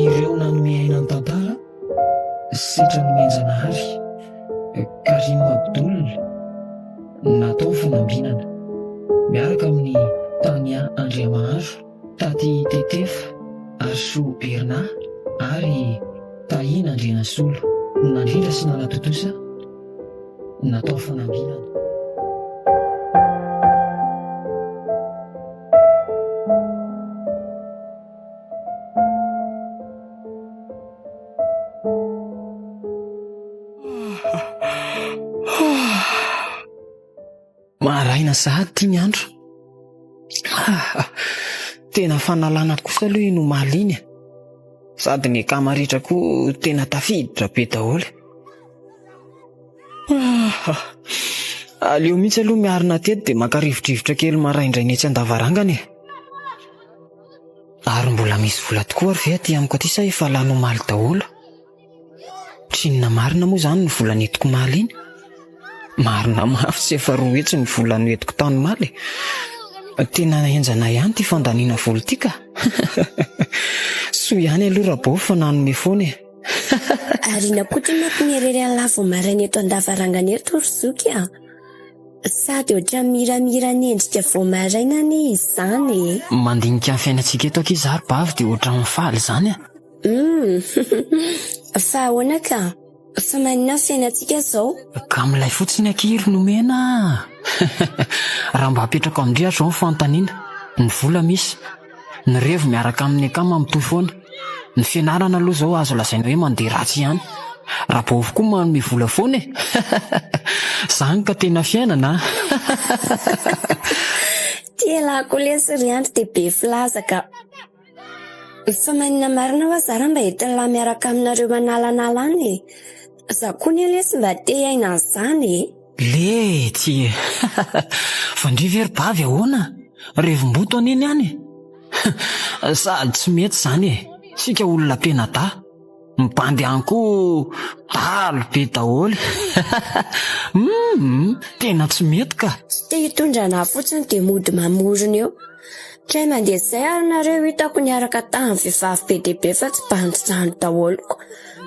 Ireo nanome aina ny tantara sitra ny menjanahary karino abdala natao fanambinana miaraka amin'ny tanya Andry maharo taty tetefa arso berna ary tahina andrena solo nandrindra sy nanatotosa natao fanambinana. Maharaina sahady ty ny andro. Tena fanalana kosa aloha no maliny sady ny kamaritra koa tena tafiditra be daholo. Aleo mihitsy aloha miarina teto dia makarivodrivotra kely maraindray ny etsy andavarangany ary mbola misy vola tokoa ary ve aty amiko aty sa efa lano maly daholo. Tsinona marina moa zany ny vola netiko maly iny. Marina mafy sy efa roa etsy ny vola noetiko tany maly. Tena enjana ihany ty fandaniana politika. So ihany aloha rabo fa nanome foana. Arina koty maky mirery lafo maraina eto andavarangana eto ry zoky a. Sady ohatra miramira ny endrika vao maraina ny izany. Mandinika ny fiainantsika eto ankizy ary bavy dia ohatra mifaly zany a. Fa ahoana ka? Fa manina fiainantsika zao. Ka milay fotsiny ankiry nomena. Raha mba apetraka amindrihatra zao ny fantaniana. Ny vola misy. Ny revo miaraka amin'ny akama mitohy foana. Ny fianarana aloha zao azo lazaina hoe mandeha ratsy ihany. Raha bovy koa manome vola foana e. Zany ka tena fiainana. Tielako lesy riandry dia be filaza ka. Fa manina marina wa zara mba entin'la miaraka aminareo manalanala any. Za koa ny lesy mba te aina zany. Le ty e. Fandry very bavy ahoana. Revomboto aneny any. Sady tsy mety zany e. Sika olona penada. Mipandy any koa talo be daholo. Tena tsy mety ka. Tsy te hitondrana fotsiny dia mody mamorona eo. Tray mandeha zay ary nareo hitako niaraka tamin'ny vehivavy be dia be fa tsy bandy daholo.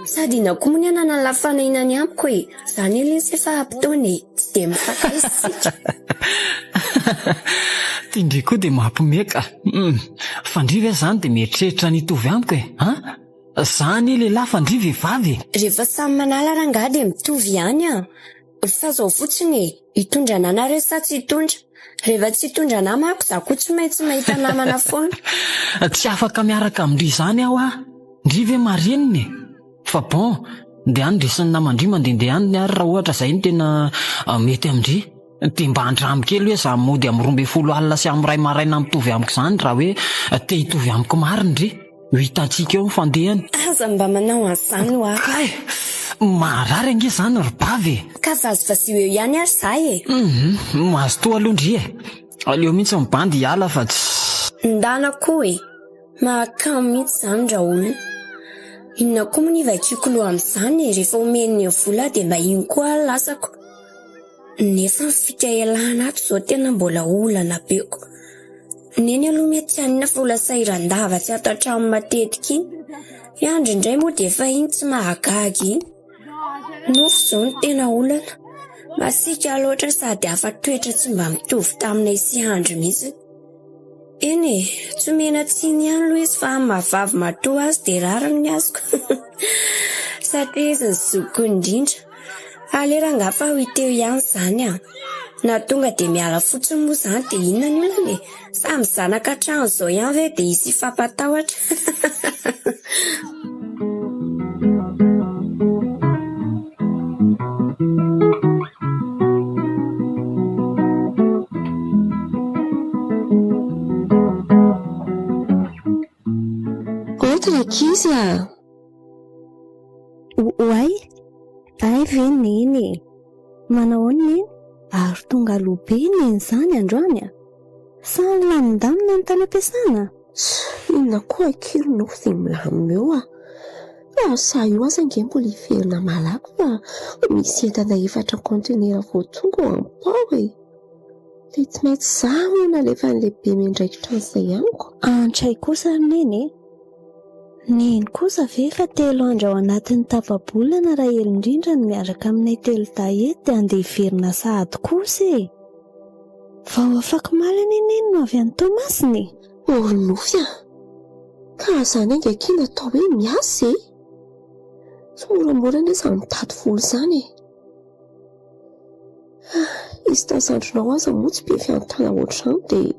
Sady na koa moa ny anana ny lafanainany amiko e. Zany ilesy efa ampitony tsy dia mifakaisika. Tindry koa dia mampimeka. Fandriva zany dia mieritreritra nitovy amiko e. Zany lehilahy fandry vehivavy. Rehefa samy manala rangahy dia mitovy ihany a. Fa zao fotsiny hitondra anareo sa tsy hitondra. Rehefa tsy hitondra namako za koa tsy maintsy mahita namana foana. Tsy afaka miaraka amindry zany aho a. Ndry ve marininy. Fa bon, dia any ndrisany namandry mandehandeha any ary raha ohatra zay ny tena mety amindry. Dia mba andramo kely hoe za mody amin'ny 12 alina sy amin'ny 2 maraina mitovy amiko zany raha hoe te hitovy amiko marindry. Ho hitantsika eo mifandehany. Aza mba manao an'izany ho aho. Kay, marary ange zany ry bavy. Ka vazivazio eo ihany ary zay e. Mahazo toa aloha ndry e. Aleo mihitsy mibandy hiala fa tsy. Ndana koa e. Mahakamo mihitsy zany Rajoelina. Inona koa moa ny vakiako loha amin'izany e. Rehefa omeny vola dia mba iny koa lasako. Nefa fika ialana ato zao tena mbola olana beko. Neny aloha mety anina vola sairandava tsy ato an-trano matetika iny. Andry indray moa dia efa iny tsy mahagaga iny. Nofo zao ny tena olana. Masika loatra sady hafa toetra tsy mba mitovy taminay sy Andry mihitsy. Eny e, tsy mena tsiny ihany loha izy fa mahavavy matoa azy dia rariny ny azoko. Satria izy ny zoko indrindra. Alera ngafa ho iteo ihany zany a. Na tonga dia miala fotsiny moa zany dia inona ny olana e. Samy zanaka trano zao ihany ve dia izy fampatahotra. Outra kizy a. Oay? Ay ve neny. Manao neny? Ary tonga lobe neny zany androany a. Sany lamindamina ny tany ampiasana. Inona koa kely nofo dia milamina eo sa io aza nge mbola hiverina malaky fa misy entana 4 contenera vao tonga ao am-pao dia tsy maintsy zaho moana alefa n'lehibe mendraikitra an'izay amiko. Antray kosa neny neny kosa ve fa 3 andro ao anatin'ny tapa-bolana raha elindrindra no miaraka aminay 3 daety dia andeha hiverina sahady kosa vao afaka malany neny no avy any Tomasiny. Olonofy ka zany ainga kina atao hoe miasa tsy moramora nesa mitady vola izany izy tazandronao aza moa tsy be fiantana ohatr'izany dia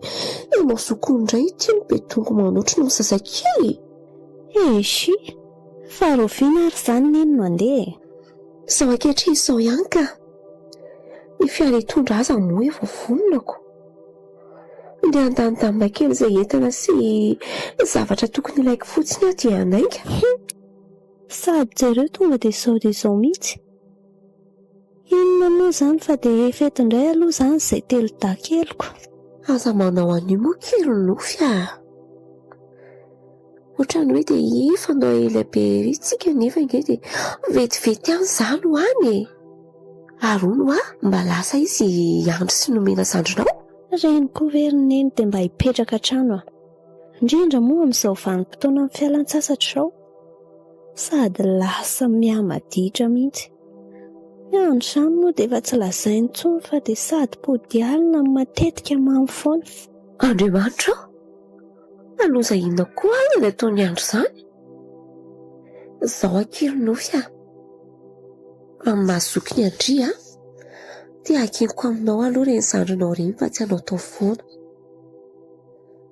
ianao zokony indray ity no be dongo manoatra no zazakely. Eshi farovina ary izany neny no andeha izao ankehitriny izao ihany ka ny fiara hitondra aza moa efa vononako nde andanindamina kely izay entana sy zavatra tokony ilaiko fotsiny aho dia anainga. Sady jereo tonga dia izao mihitsy. Inona moa izany fa dia fety indray aloha izany izay 3 daty keliko. Aza manao an'io moa kely nofy ohatrany hoe dia efanao elabe ritsika nefa nge dia vetivety ihany izany ho any arono mba lasa izy andro sy nomena zandrinao. Reny koa verineny dia mba hipetraka trano indrindra moa amin'izao vanim-potoana amin'ny fialan-tsasatra izao sady lasa mihamaditra mihitsy. Ny andro izany moa dia efa tsy lazainy intsony fa dia sady podialina matetika mamy foana. Andriamanitra aloza inona koa ilay ataony andro izany izao akely nofy amin'ny mahazoky ny Andry dia hakeniko aminao aloha reny zandrinao reny fa tsy hanao tao foana.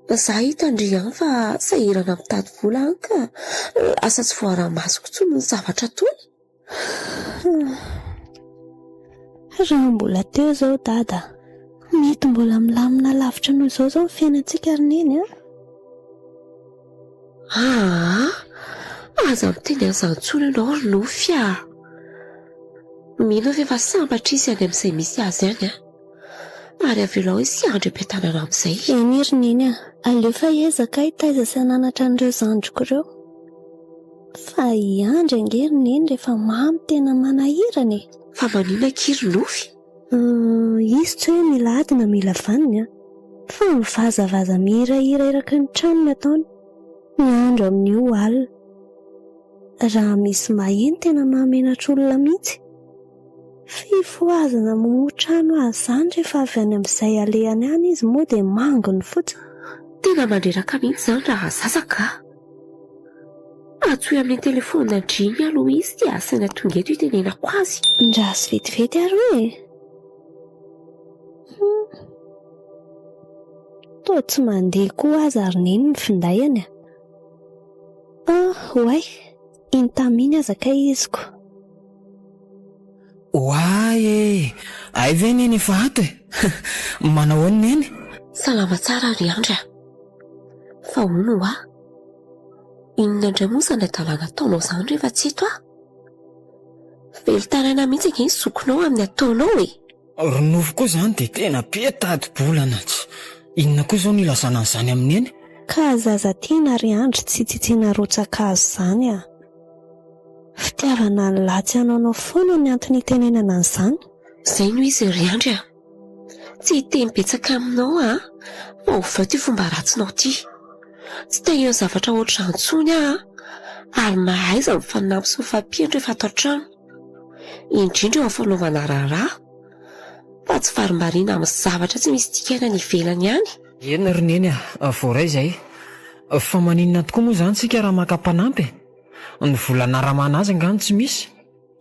Zaho hita Andry ihany fa sahirana mitady vola any ka asa tsy voara-masoko intsony ny zavatra tony. Raha mbola teo izao dada mety mbola milamina lavitra noho izao ny fiainantsika ry neny aza miteny an'izany intsony ianao ry nofy mino fa efa sambatra izy any amin'izay misy azy any ary avelao hoe sy andro ampitanana amin'izay. Eny ry neny aleo fa ezaka hitaiza sy hananatra an'ireo zandriko ireo fa iandry angery neny rehefa mamy tena manahirana fa manina kiry nofy izy tsy hoe mila ady na mila vanina fa mivazavaza mihirahira eraky ny tranony ataony ny andro amin'io alina raha misy maheno tena mahamenatra olona mihitsy fifoazana motrano azy izany rehefa avy any amin'izay alehany any izy moa dia mangony fotsiny. Tena mandreraka mihitsy izany raha zazaka atsoy amin'ny telefona Andry aloha izy dia asaina tonga eto itenenako azy. Ndrasy vetivety ary toa tsy mandeha koa azy ary neny ny findayany hoay intaminy azaka iziko. Ay ve neny efa ato manao any neny? Salama tsara ry Andry fa ono inona indray moa izany adalana ataonao izany rehefa tsy eto velotaraina mihitsy ange ny zokinao amin'ny ataonao ronofo koa izany dia tena be tady-bolana inona koa izao nilazana an'izany amin'ny eny ka zaza tiana ry Andry tsy tsitsiana rotsaka azy izany fitiavana ny latsy anaonao foana ny antony itenenana an'izany. Izay no izy ry Andry tsy hiteny-betsaka aminao fa ho vao ty fomba ratsinao ty tsy tahirana zavatra ohatr'izany intsony ary mahaiza mifanampy sy mifampianatra efa ato an-trano indrindra eo amin'ny fanaovana raharaha fa tsy varimbarina amin'ny zavatra tsy misy dikana ny ivelany ihany. Eny ry neny voaray izay fa maninona tokoa moa izany tsika raha maka-panampy ny volana ramana azy angano tsy misy.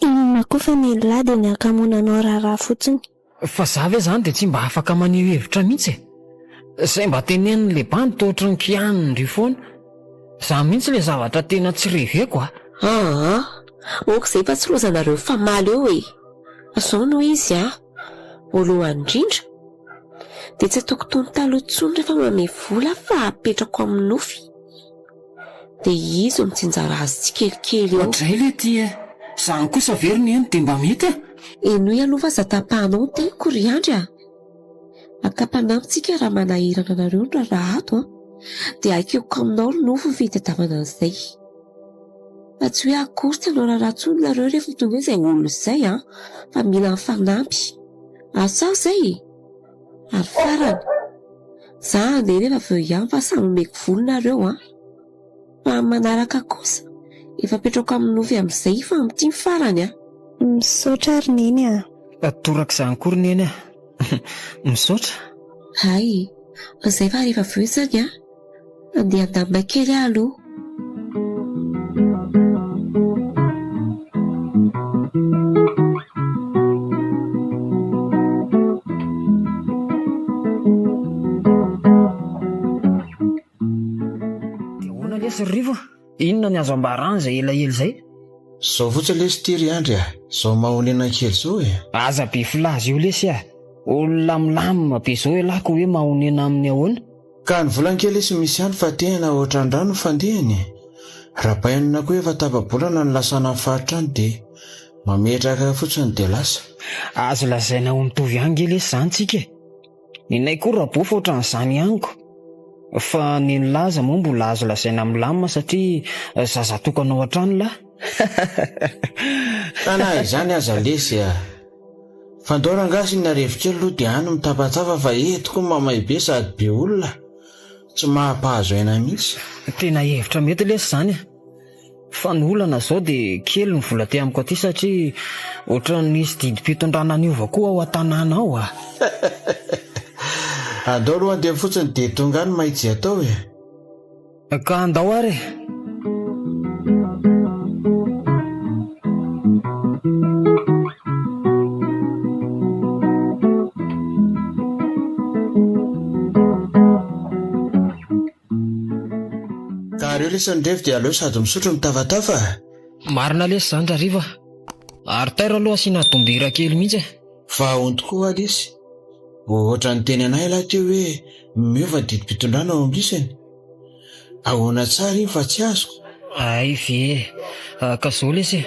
Inona koa fa ny lahy dia ny akamonanao raharaha fotsiny fa za ve izany dia tsy mba afaka maneho hevitra mihitsy izay mba teneniny le bandy tohatra ny kianindry foana za mihitsy ilay zavatra tena tsy reveko oko izay fa tsy lozanareo famaly eo azao no izy voalohany indrindra dia tsy ataoko tony taloha intsony rehefa manome vola fa apetrako amin'ny nofy dia izy mitsinjara azy tsy kelikely eo. Ohatray le ty izany kosa veriny eny dia mba mety enoy aloha fa zatapahanao teniko ry Andry akapanampitsika raha manahirana anareo raha ato dia aikeko aminao no nofo fitadiavana an'izay. Fa tsy hoe akory tsy hanao raha-ratsy nareo rehefa tonga izay olona izay fa mila mifanampy. Asa izay ary farany za andeha rehefa aveo ihany fa samy meko volonareo fa manaraka kosa efa petrako amin'ny nofy amin'izay fa amin'ity ny farany misaotra ary neny toraka izany kory neny misaotra. hay izay fa rehefa aveo izany andeha andamina kely aloha. Rivo, inona ny azo ambarana izay elaela izay? Zao fotsiny lesy tiry Andry zao mahonena kely zao Aza be filazy io lesy olona milamina be zao elako hoe mahonena amin'ny ahoana. Ka ny volan-kely lesy misy ihany fa tena ohatran-drano fandehany. Rapainina koa efa tapa-bolana ny lasana amin'ny faritrany dia mametraka fotsiny dia lasa. Azo lazaina ho mitovy hangy lesy izany tsika. Ninay koa rabofo ohatran'izany ihaniko. Fa ny laza moa mbola azo lazaina milamina satria zaza tokana ao an-trano lahy. Tana izany aza lesy Fandora gasy ny arevokely aloha dia any mitapatapa fa eto koa mamay be sady be olona tsy mahampahazo aina mihitsy. Tena hevitra mety lesy izany fa ny olana zao dia kely ny vola te amiko aty satria ohatran'nisy didim-pitondrana niova koa ao an-tanàna ao andao aloha andeha fotsiny dia tonga any mahitsy atao ka andao ary ka reo lesany drevy dia aleo sady misotro mitavatafa. Marina lesy izany rariva ary taira aloha asiana dombira kely mihitsy fa onto koa lesy ohatra ny teny anay laha teo hoe miova didim-pitondrana ao ambisany ahoana tsara iny fa tsy azoko. ay ve ka zao lesy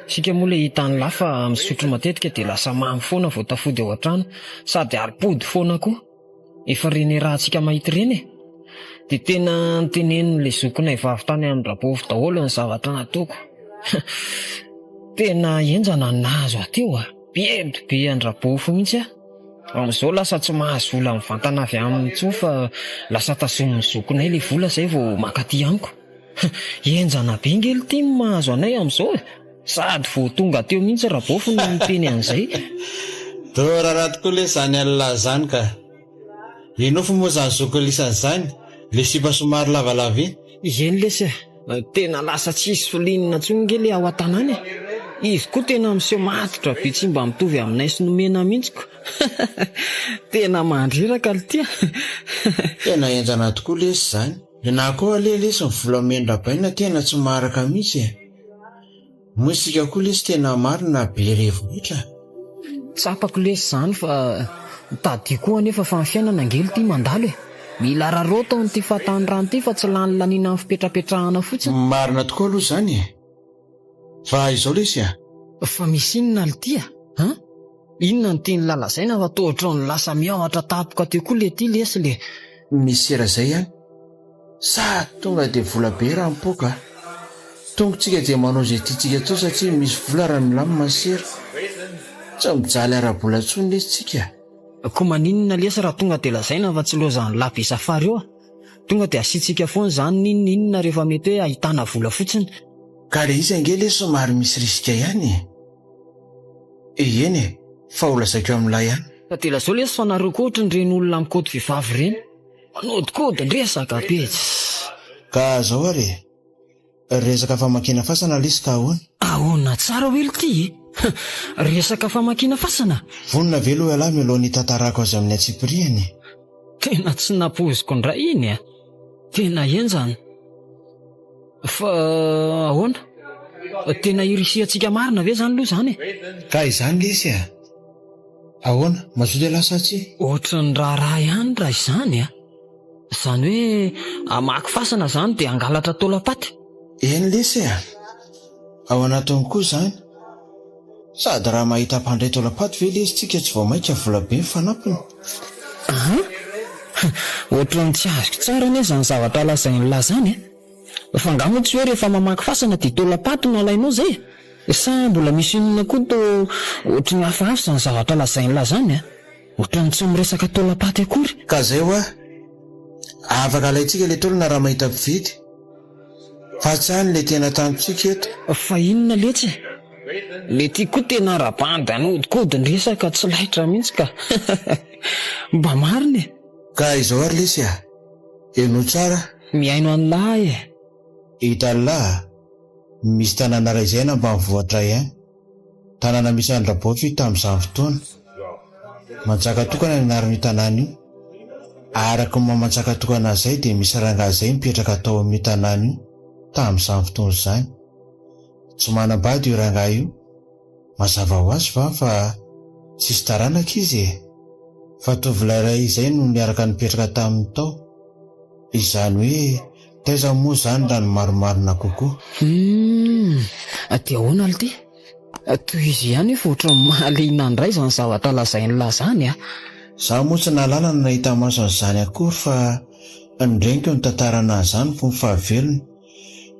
sika moa le hitany lafa misotro matetika dia lasa mamy foana vao tafody ao an-trano sady aripody foana koa efa reny rahantsika mahity reny dia tena niteneniny le zokonay vavy tany amin'ny rabovy daholo ny zavatra nataoko. Tena enjana nahazo ateo biedo be andrabofo mihitsy amin'izao lasa tsy mahazo vola mivantana avy amin'ny tsoa fa lasa tazomin'ny zokonay le vola izay vao makaty amiko. Enjana be ngely ity ny mahazo anay amin'izao sady vao tonga teo mihitsy rabofo no miteny an'izay. Do raha tokoa le zany alina zany ka inao fa moa zany zokolisany izany le sipa somary lavalava iny. Eny lesy tena lasa tsisy filinina ntsony ngely ao an-tanàny izy koa tena miseho matotra be tsy mba mitovy aminay sy nomena mihitsiko. Tena mandreraka ity tena enjana tokoa lesy izany na koa le lesy ny volamendra-baina tena tsy maharaka mihitsy moa isika koa lesy tena marina be revohitra. Tsapako lesy izany fa tadio koa anefa fa ny fiainana ngely ity mandalo mila raroto n'ity fatany rano ity fa tsy lany lanina amin'ny fipetrapetrahana fotsiny. Marina tokoa aloha izany fa izao lesy fa misy inona ity inona ny tiany lalazaina fa tohatra ny lasa miavatra tapoka teo koa le ty lesy le misy sera izay ihany sa tonga dia vola be raha mipoka tongotsika dia manao izay tiatsika tao satria misy vola raha milamina masera tsy mijaly ara-bola ntsony lesy tsika. Koa maninona lesy raha tonga dia lazaina fa tsy loazany labe safary eo tonga dia asiantsika foana izany ninona rehefa mety hoe ahitana vola fotsiny. Ka le izy ange lesy somary misy risika ihany eny fa ho lazaiko amin'ilay ihany. Ka dia lazao lesy fa nareo koa ohatra nireny olona mikoto vehivavy ireny manodikody ndresaka be ka zao ary resaka famakina fasana lesy ka ahoana tsara wely ity resaka famakina fasana vonina velo alahy mialohan'ny tantarako azy amin'ny atsipriany. Tena tsy napoziko ndray iny tena enjana fa ahoana tena irisiantsika marina ve zany aloha zany ka izany lesy ahoana mazoto lasa tsy ohatra ny raha ihany raha izany izany hoe amaky fasana zany dia angalatra taolapaty. Eny lesy ao anatiny koa izany sady raha mahita mpandray taolapaty ve lesy tsika tsy vao mainka vola be ny fanampiny. Ohatrany tsy azoko tsara ne zany zavatra lazain'ny lazany fa ngamo tsy hoe rehefa mamaky fasana dia tolapaty no alainao zay sa mbola misy inona koa to ohatrany hafahafa zany zavatra lazain'ny lazany ohatrany tsy miresaka tolapaty akory ka zay hoa afaka alaitsika le tolona raha mahita mpividy fa tsy hany le tena tantsika eto fa inona letsy le tia koa tena rabandy anodikodiny resaka tsy laitra mihitsy ka mba mariny ka izao ary lesy eno tsara miaino an'lahy hitalahy misy tanàna ray izay mba mivoatra ihany tanàna misy andrabotro tamin'izany fotoana mantsaka tokana ny anaran'io tanàna io araka mamantsaka tokana izay dia misy rangahy izay mipetraka tao amin'io tanàna io tamin'izany fotoana izany tsy manambady io rangahy io mazava ho azy fa tsisy taranaka izy fa tovolahy iray izay no niaraka nipetraka tamin'ny tao izany hoe taiza moa izany raha ny maromarina kokoa dia ahoana ly ty toy izy ihany efa ohatra mahaliana andray zany zavatra lazain'ny lazany zaho moa tsy nahalala no nahita maso an'izany akory fa nyregniko ny tantarana an'izany fo ny fahavelony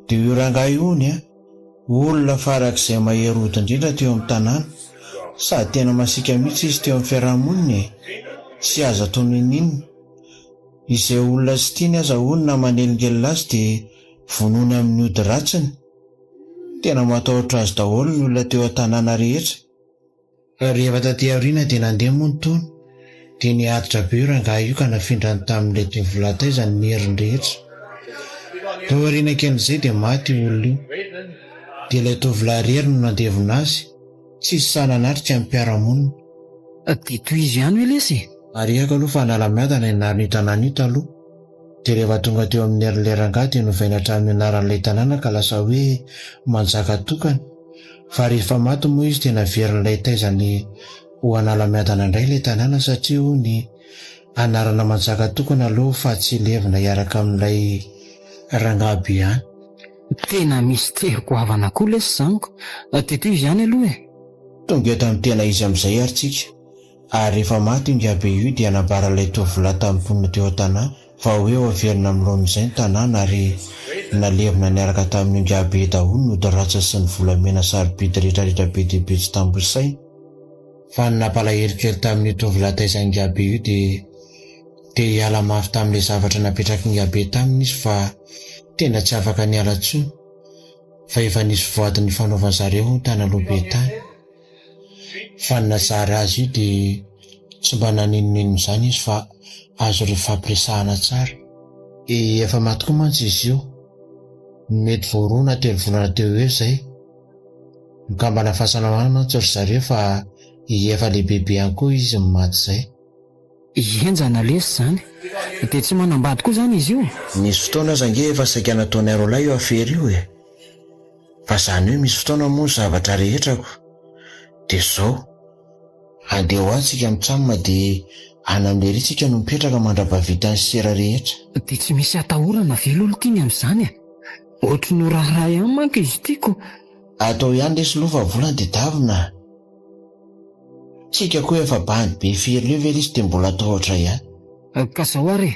dia io rangahy ony olona farak'izay mahery ody indrindra teo amin'ny tanàna sady tena masika mihitsy izy teo amin'ny fiarahamoniny sy aza atao ninina izay olona sy tiany aza olona manelingelina azy dia vonony amin'ny ody ratsiny tena matahotra azy daholo ny olona teo an-tanàna rehetra rehefa taty aoriana dia nandeha moa ny tony dia niaditra be io rangahy io ka nafindrany tamin'ilay tovolahy izany ny heriny rehetra tao aoriana ken'izay dia maty olona io dia ilay tovolahy rery no nandevona azy tsisy sananatrika amin'ny mpiaramonina dia toy izy ihany hoe lesy ariako aloha fa analamiadana inariny tanàna io taloha dia rehefa tonga teo amin'ny herin'ilay rangahy dia novaina hatramin'ny anaran'ilay tanàna ka lasa hoe manjaka tokana fa rehefa maty moa izy dia naverin'ilay taizany ho analamiadana indray ilay tanàna satria ny anarana manjaka tokana aloha fa tsy levina hiaraka amin'ilay rangahy be ihany tena misy teriko havana koa lesy zaniko dia toy izy ihany aloha tonga eto amin'ny tena izy amin'izay ary tsika ary rehefa maty io ngabe io dia nabaran'ilay tovolahy tamin'ny mponina teo an-tanàna fa hoe ho averina amin'ilon'izay ny tanàna ary nalevina niaraka tamin'ny ngabe daholo no ody ratsa sy ny volamena sarobidy rehetrarehetra be dehibe tsy tambosaina fa ny nampalahelo-kely tamin'ny tovolahy taizany ngabe io dia hiala mafy tamin'ilay zavatra napetraky ngabe taminy izy fa tena tsy afaka niala tsoa fa efa nisy voadiny fanaovana zareo ny tanalobe tany fa ny nazary azy io dia tsy mba naninonino izany izy fa azo refampiresahana tsara efa maty koa mantsy izy io mety voaroa na 3 volana teo eo izay mikambana fahasalamana mantsy ry zareo fa efa lehibehibe ihany koa izy maty izay enjana lesy zany dia tsy manambady koa zany izy io misy fotoana aza nge efa saika nataonay lahy io afery io fa zany hoe misy fotoana moa zavatra rehetrako dia zao andeha ho antsika mitsambina dia any amin'ilay ritsika no mipetraka mandrapavita ny sera rehetra dia tsy misy atahorana velo olo tiany amin'izany ohatry no raharaha ihany manko izy tiako atao ihany lesy lofa volana dia davina tsika koa efa bandy be fery leo vela izy dia mbola atahotra ihany ka zao ary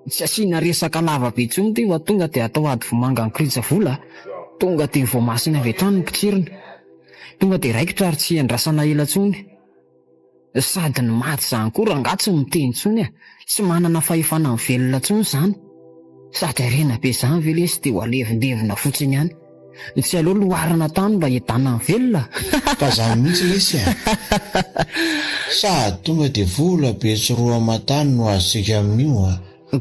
tsy asiana resaka lava be tsony ty fa tonga dia atao ady vomanga ny krija vola tonga dia voamasina avy hatrany ny pitrerina tonga dia raikitra ary tsy andrasana ela tsony sady ny maty zany koa rangatsy miteny tsony tsy manana fahefana ny velona tsony izany sady arena be izany ve lesy dia ho alevindevina fotsiny ihany tsy aloha loharana tany mba hiadana ny velona fa zany mihitsy lesy sady tonga dia vola be tsy roa amatany no azosika amin'io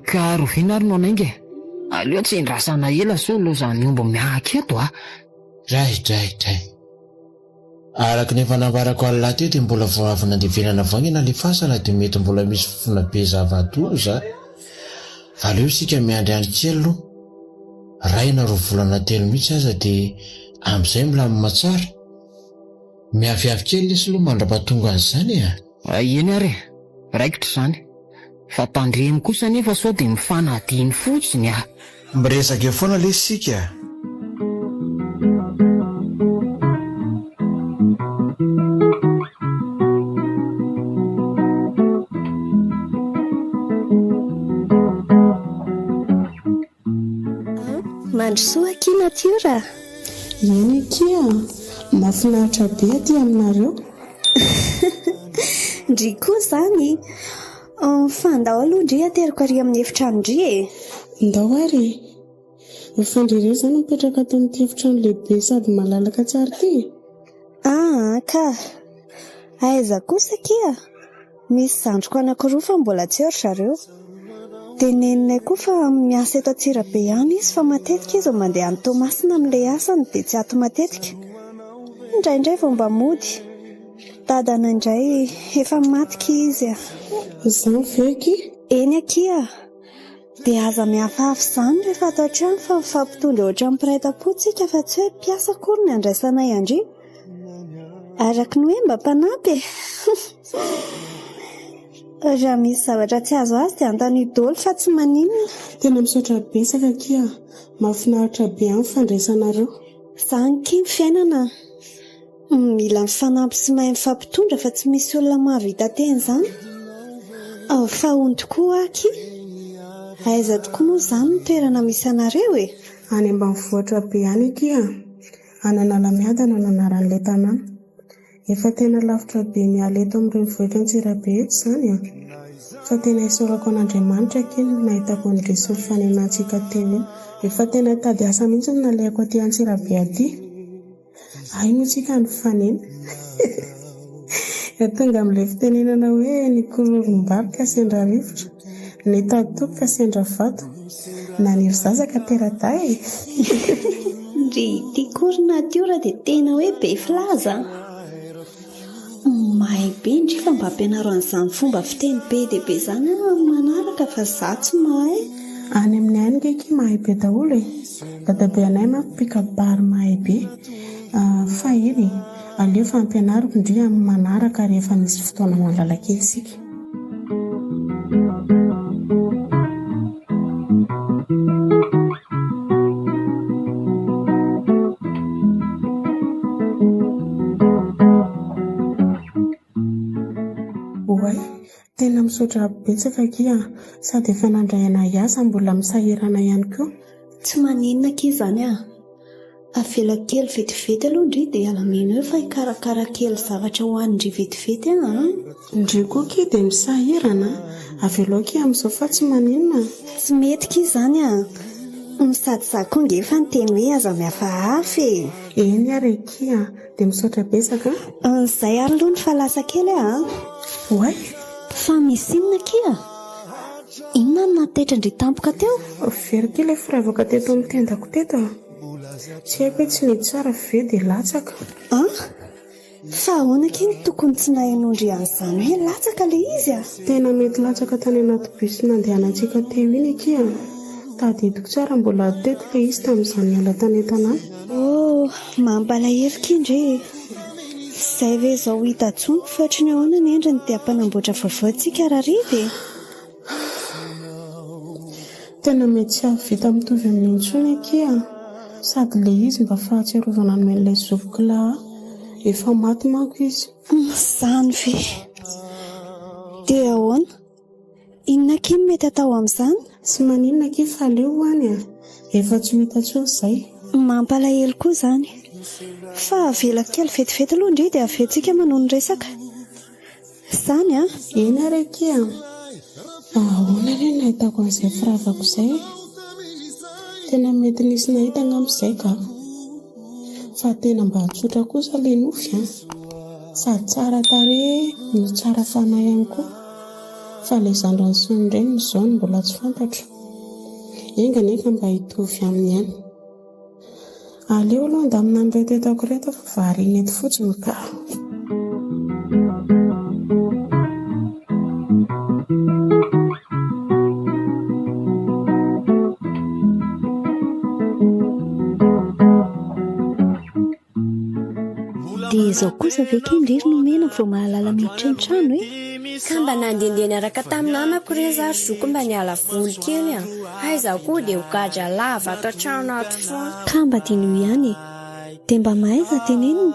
ka roviana ary no anainga aleo tsy endrasana ela so aloha zany ombo miahaka eto draidraidray araka nefa nambarako alahy teo dia mbola voavy nandevenana vangina le fasana dia mety mbola misy fofona be zavadolo za fa aleo sika miandry any kely aloha raina ro volana 3 mihitsy aza dia amin'izay milamina tsara miaviavy kely lesy aloha mandrapatonga an'izany eny ary raikitra izany fa tandremo kosa nefa sao dia mifanadiny fotsiny miresaka eo foana lesy sika Mandrosoa aky natiora. Ihany akia mahafinaritra be aty aminareo. Ndry koa zany fandao aloha ndry ateriko ary amin'ny efitrano ndry e. Ndao ary mifandrireo zany mipetraka ato amin'ny efitrano lehibe sady malalaka tsara ty. Ka aiza kosa kia misy zandriko anankiroa fa mbola tsy eo zareo. Teneninay koa fa miasa eto Antsirabe ihany izy fa matetika izy mandeha amin'ny Tomasina amin'ilay asany dia tsy ato matetika. Indraindray vao mba mody. Dadana indray efa matika izy. Izany veky? Eny akia. Dia aza miafafy izany rehefa ato an-trano fa mifampitondra ohatra mipiray-tam-potsika fa tsy hoe mpiasa akory ny andraisanay Andry. Araka ny hoe mba mpanampy. Raha misy zavatra tsy azo azy dia antany dolo fa tsy maninona. Tena misaotra betsaka kia. Mahafinaritra be amin'ny fandraisanareo. Izany kia ny fiainana. Mila mifanampy sy mahay mifampitondra fa tsy misy olona mahavita teny izany. Fahony tokoa aky. Aiza tokoa moa izany ny toerana misy anareo e? Any ambanivohitra be ihany kia. Any Analamiadana no anaran'ilay tanàna. Efa tena lavitra be miala eto amin'ireny vohitra Antsirabe eto izany a. Fa tena isaorako an'Andriamanitra kely nahitako an'ireo sy ny fanenantsika teo iny. Efa tena tady asa mihitsy ny nalehako aty Antsirabe aty. Ay moa tsika ny fanena. Tonga amin'ilay fitenenana hoe ny kororom-barika sendra rivotra, ny tatoka sendra vato, na ny zazaka teratay. Ndry tia kory natiora dia tena hoe be filaza. Mahay be ndry fa mba ampianaro an'izany fomba fiteny be dia be izany manaraka fa za tsy mahay. Any amin'ny any ngeky mahay be daholo e. Dadabe anay mampikabary mahay be. Fa iny aleo fa ampianariko ndry amin'ny manaraka rehefa misy fotoana malalakely isika. Tena misaotra betsaka kia sady efa nandray anay asa mbola misahirana ihany koa. Tsy maninona kia izany avela kely vetivety aloha ndry dia alamina eo fa hikarakara kely zavatra ho anindry vetivety ndry koa kia dia misahirana avela kia amin'izao fa tsy maninona. Tsy mety kia izany misady za koa ngefa ny teny hoe aza miafahafy. Eny ary kia dia misaotra betsaka. Izay ary aloha ny falasa kely Oay fa misy inona kia? Inona no nataitra ndry tampoka teo? Very kely ilay firavaka teto amin'ny tendako teto. Tsy haiko hoe tsy ny tsara ve dia latsaka. Fa ahoana kely ny tokony tsy nahainondry an'izany hoe latsaka ilay izy Tena mety latsaka tany anaty bus nandehanantsika teo iny kia. Tadidiko tsara mbola teto ilay izy tamin'izany miala tany an-tanàna. Mampalahelo kia ndry. Izay ve izao hita tsony fa ohatry ny ahoana ny endriny dia mpanamboatra vaovao tsika raridy. Tena mety tsy havita mitovy amin'ny intsony kia. Sady ilay izy mba fahatsiarovana nomen'ilay zovikolahy efa maty manko izy. Izany ve? Dia ahoana? Inona kia mety atao amin'izany? Sy maninona kia fa aleo hoany efa tsy hita tsony izay. Mampalahelo koa izany. Fa avela kely vetivety aloha ndry dia aveantsika manao ny resaka. Izany Eny ary kia. Ahoana re nahitako an'izay firavako izay? Tena mety nisy nahita amin'izay ka. Fa tena mba tsotra kosa ilay nofy sady tsara tarehy no tsara fanahy ihany koa. Fa ilay zandriny sy ny reniny izao no mbola tsy fantatro. Enga nefa mba hitovy amin'ny any. Aleo aloha andamina amin'ireo tetako reto fa variana eto fotsiny ka. Dia izao kosa ve kely indriry nomena vao mahalala miditra ny trano Ka mba nandehandeha niaraka tamin'ny namako ireny za zoko mba niala voly kely aiza koa dia ho gadra lava ato an-trano ato foana. Ka mba dino ihany dia mba mahay za tenenina.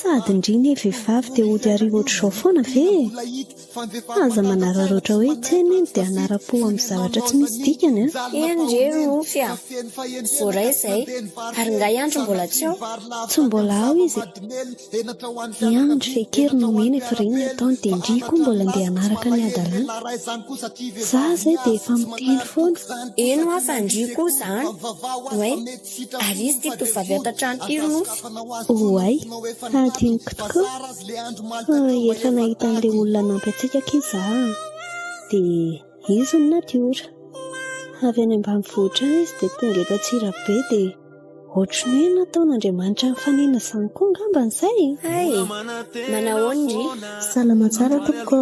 Sady indrina vehivavy dia ody arivo ohatr'izao foana ve? Aza manararoatra hoe tsena iny dia anara-po amin'ny zavatra tsy misy dikany a. Endrery nofy a. Voray izay, ary nga Andry mbola tsy ao? Tsy mbola ao izy. I Andry fekery nomena efa reny ataony dia Andry koa mbola andeha hanaraka ny adalana. Za izay dia efa miteny foana. Eno afa Andry koa izany. Oay, ary izy tia tovovavy ato an-trano ity ry nofy. Oay, adiniko tokoa. Efa nahita an'ilay olona nampy antsika aky za. Dia izy ny natiora. Avy any ambanivohitra izy dia tonga eto Antsirabe dia ohatran'ny hoe nataon'Andriamanitra ny fanena izany koa ngambany izay. Hay, manao Andry? Salama tsara tompoko.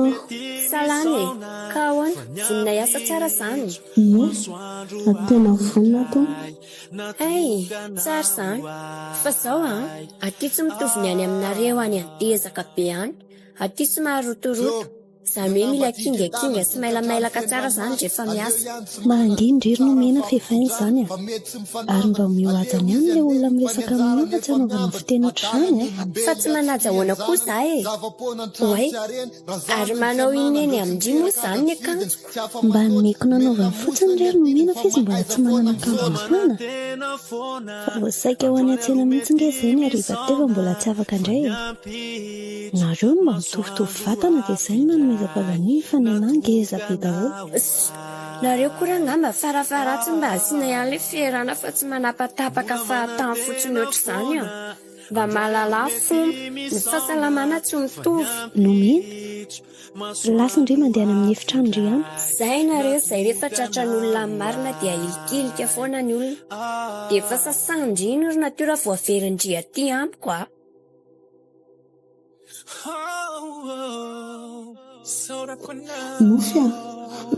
Salama e, ka ahoana? Vonina hiasa tsara izany. Ie, tena vonina tompo. Hay, tsara izany. Fa izao aty tsy mitovy ny any aminareo any an-tezaka be any. Aty tsy maharotoroto. Izany hoe mila kingakinga sy mailamailaka tsara izany rehefa miasa. Mangindry ry nomena fefainy izany a. Ary mba mihoajany ihany ilay olona miresaka amin'io fa tsy hanaovana fiteny ohatr'izany a. Fa tsy manaja hoana koa za e. Oay, ary manao ineny amindry moa izany ny akanjoko. Mba nimeko nanaovana fotsiny ry nomena fa izy mbola tsy manana akanjo mafana. Fa voasaika ho any an-tsena mihitsy nge izay ny hariva teo fa mbola tsy afaka indray e. Nareo no mba mitovitovy vatana dia izay no manomezam-pazania fa ny anahy ngeza be daholo. Nareo koa ngamba farafaratsy mba asiana ihany ilay fiderana fa tsy manapatapaka fahatany fotsiny ohatr'izany aho. Mba mahalala fomba, ny fahasalamana tsy mitovy. Nomena, lasindry mandeha any amin'ny efitrano indry ihany. Izay nareo izay rehefa tratran'olona amin'ny marina dia ilikilika foana ny olona. Dia efa sasandrino ry natiora voaverindry aty amiko a. Nofy a,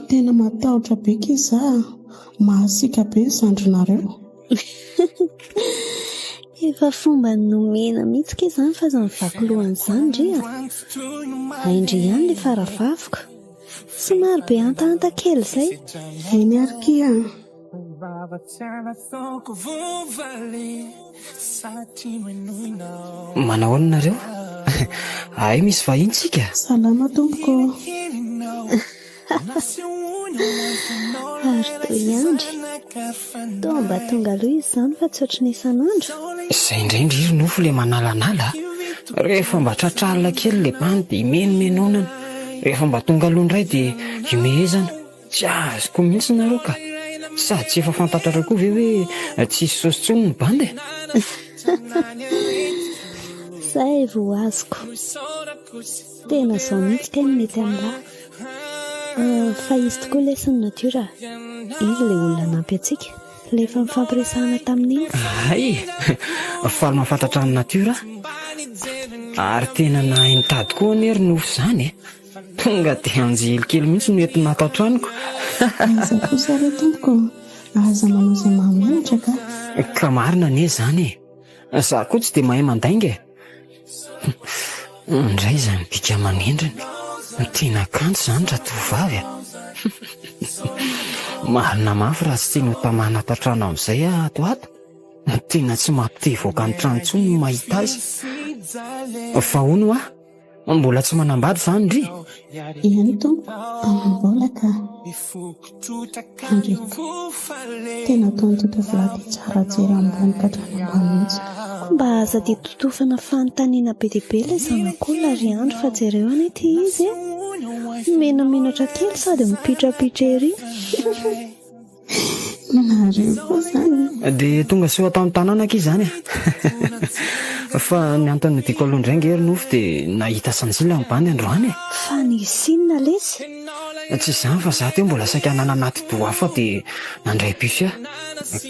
tena matahotra be kiza, mahasika be ny zandrinareo. Efa fomba nomena mihitsy ke izany fa aza mivaky lohan'izany ndry a. Indry ihany ilay faravaviko. Somary be antanta kely izay. Eny arky a. Manao ahoana nareo? Ay, misy vahiny tsika. Salama tompoko. Ary toy Andry, toa mba tonga aloha izy izany fa tsy ohatry ny isan'andro. Izay indrindra iry nofo ilay manalanala. Rehefa mba tratralina kely ilay bany dia imenomenonana. Rehefa mba tonga aloha indray dia imehezana. Tsy azoko mihitsy nareo ka. Sady tsy efa fantatra koa ve hoe tsisy saositsony ny bandy? Izay vao azoko. Tena izao mihitsy ka ny mety amin'ahy. Fa izy tokoa lesy ny natiora. Izy ilay olona nampy antsika. Ilay efa mifampiresahana tamin'iny. Ay, faly mahafantatra ny natiora. Ary tena nahay nitady koa anery nofo izany. Tonga dia anjely kely mihitsy no ety natatraniko. Aza kosa re tompoko, aza manao izay mahamenatra ka. Ka marina anie izany e. Za koa tsy dia mahay mandainga e. Indray izany bika aman'endriny. Tena kanto izany ratovavy a. Marina mafy raha tsy tiany ho tamana tatrano amin'izay ato. Tena tsy mampitevoaka ny trano intsony no mahita azy. Fa hono mbola tsy manambady izany ndry. Eny tompo, mbola ka. Andry, tena ataony totovolahy dia tsara jery ambony ka hatrany ambany mihitsy. Mba aza dia totofana fanontaniana be dia be ilay zanak'olona ry Andry fa jereo any ity izy menamenatra kely sady mipitrapitra ery. Nareo koa izany. Dia tonga soa tamin'ny tanànaka izy izany fa ny antony diako aloha indray ngery nofo dia nahita sanjila amin'ny bandy androany. Fa ny sinina lesy. Tsy izany fa za teo mbola saika nana anaty doha hafa dia nandray piso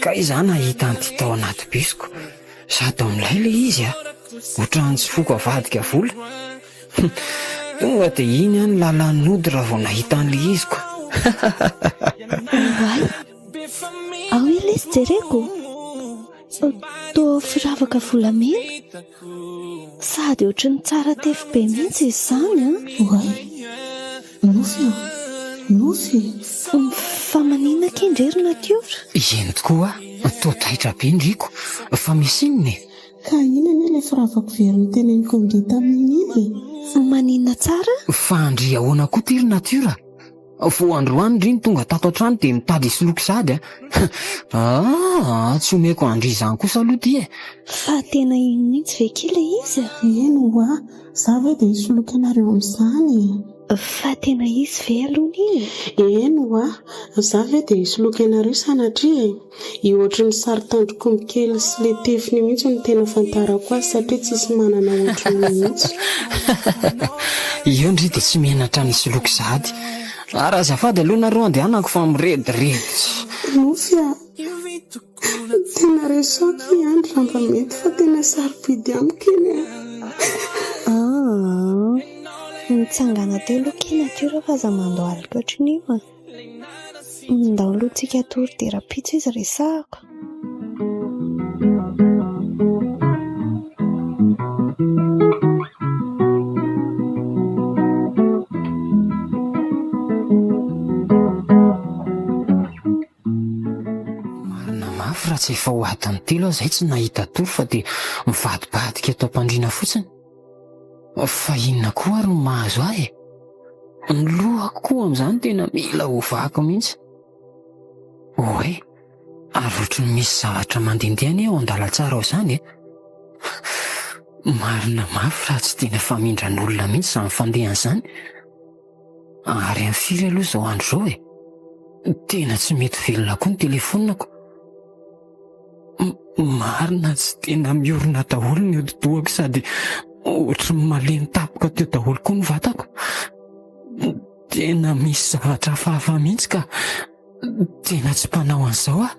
ka izany nahita an'ity tao anaty pisoko. Sady amin'ilay ilay izy ohatran'ny tsy foko avadika vola. Tonga dia iny any lalan'ody raha vao nahita an'ilay iziko. Ao lesy jereko. Toa firavaka volamena. Sady ohatran'ny tsara tefy be mihitsy izany. Oay, nofy. Fa manina kendrery natiora. Eny tokoa, toa taitra be ndriko. Fa misy inona e? Ka inona ilay firavako very niteneniko Andry tamin'iny? Maninona tsara? Fa Andry ahoana koa tiry natiora? Vao androany ry ny tonga tato an-trano dia mitady isoloky sady tsy omeko Andry izany kosa aloha ty e. Fa tena iny mihitsy ve kila izy? Eno a, za ve dia isoloky anareo amin'izany? Fa tena izy ve aloha iny? Eno a, za ve dia isoloky anareo sanatria ohatry ny sary tandrok'omby kely sy le tefiny mihitsy no tena fantarako azy satria tsisy manana ohatry ny mihitsy. Io Andry dia tsy menatra ny isoloky sady. Raha azafady aloha nareo andehanako fa mirediredy. Nofia, tena resaoko Andry raha mba mety fa tena sarobidy amiko iny mitsangana teo aloha ke natiora fa za mandohalika ohatrin'io ndao alohantsika tory dia rapitso izy resahako. Marina mafy raha tsy efa ho adiny telo aho zay tsy nahita tory fa dia mivadibadika eto am-pandriana fotsiny. Fa inona koa ary no mahazo ahy e? Ny lohako koa amin'izany tena mila hovako mihitsy. Oe, ary ohatrany misy zavatra mandendehana eo an-dalantsara ao izany e. Marina mafy raha tsy tena famindran'olona mihitsy izany fandehana izany. Ary amin'ny firy aloha izao andro izao e. Tena tsy mety velona koa ny telefonako. Marina tsy tena miorina daholo ny hodi-dohako sady ohatra ny malemy tapoka teo daholo koa ny vatako. Tena misy zavatra hafahafa mihitsy ka tena tsy mpanao an'izao aho.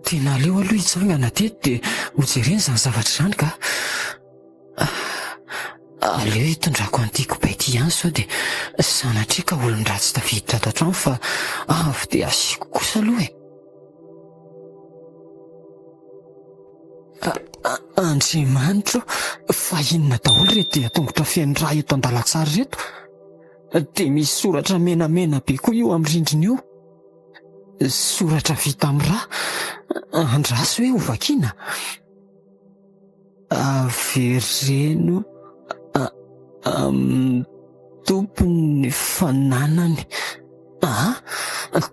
Tena aleo aloha hitsangana teto dia hojerena izany zavatra izany ka aleo hitondrako an'ity kobaity ihany sao dia sanatria ka olon-dratsy tafiditra ato an-trano fa avy dia asiako kosa aloha e. Andriamanitra, fa inona daholo reto dia tongotra fiaindraha eto an-dalantsara reto? Dia misy soratra menamena be koa io amin'ny rindrina io. Soratra vita amin'ny rà. Andrasy hoe ho vakiana. Avereno amin'ny tompony fananany.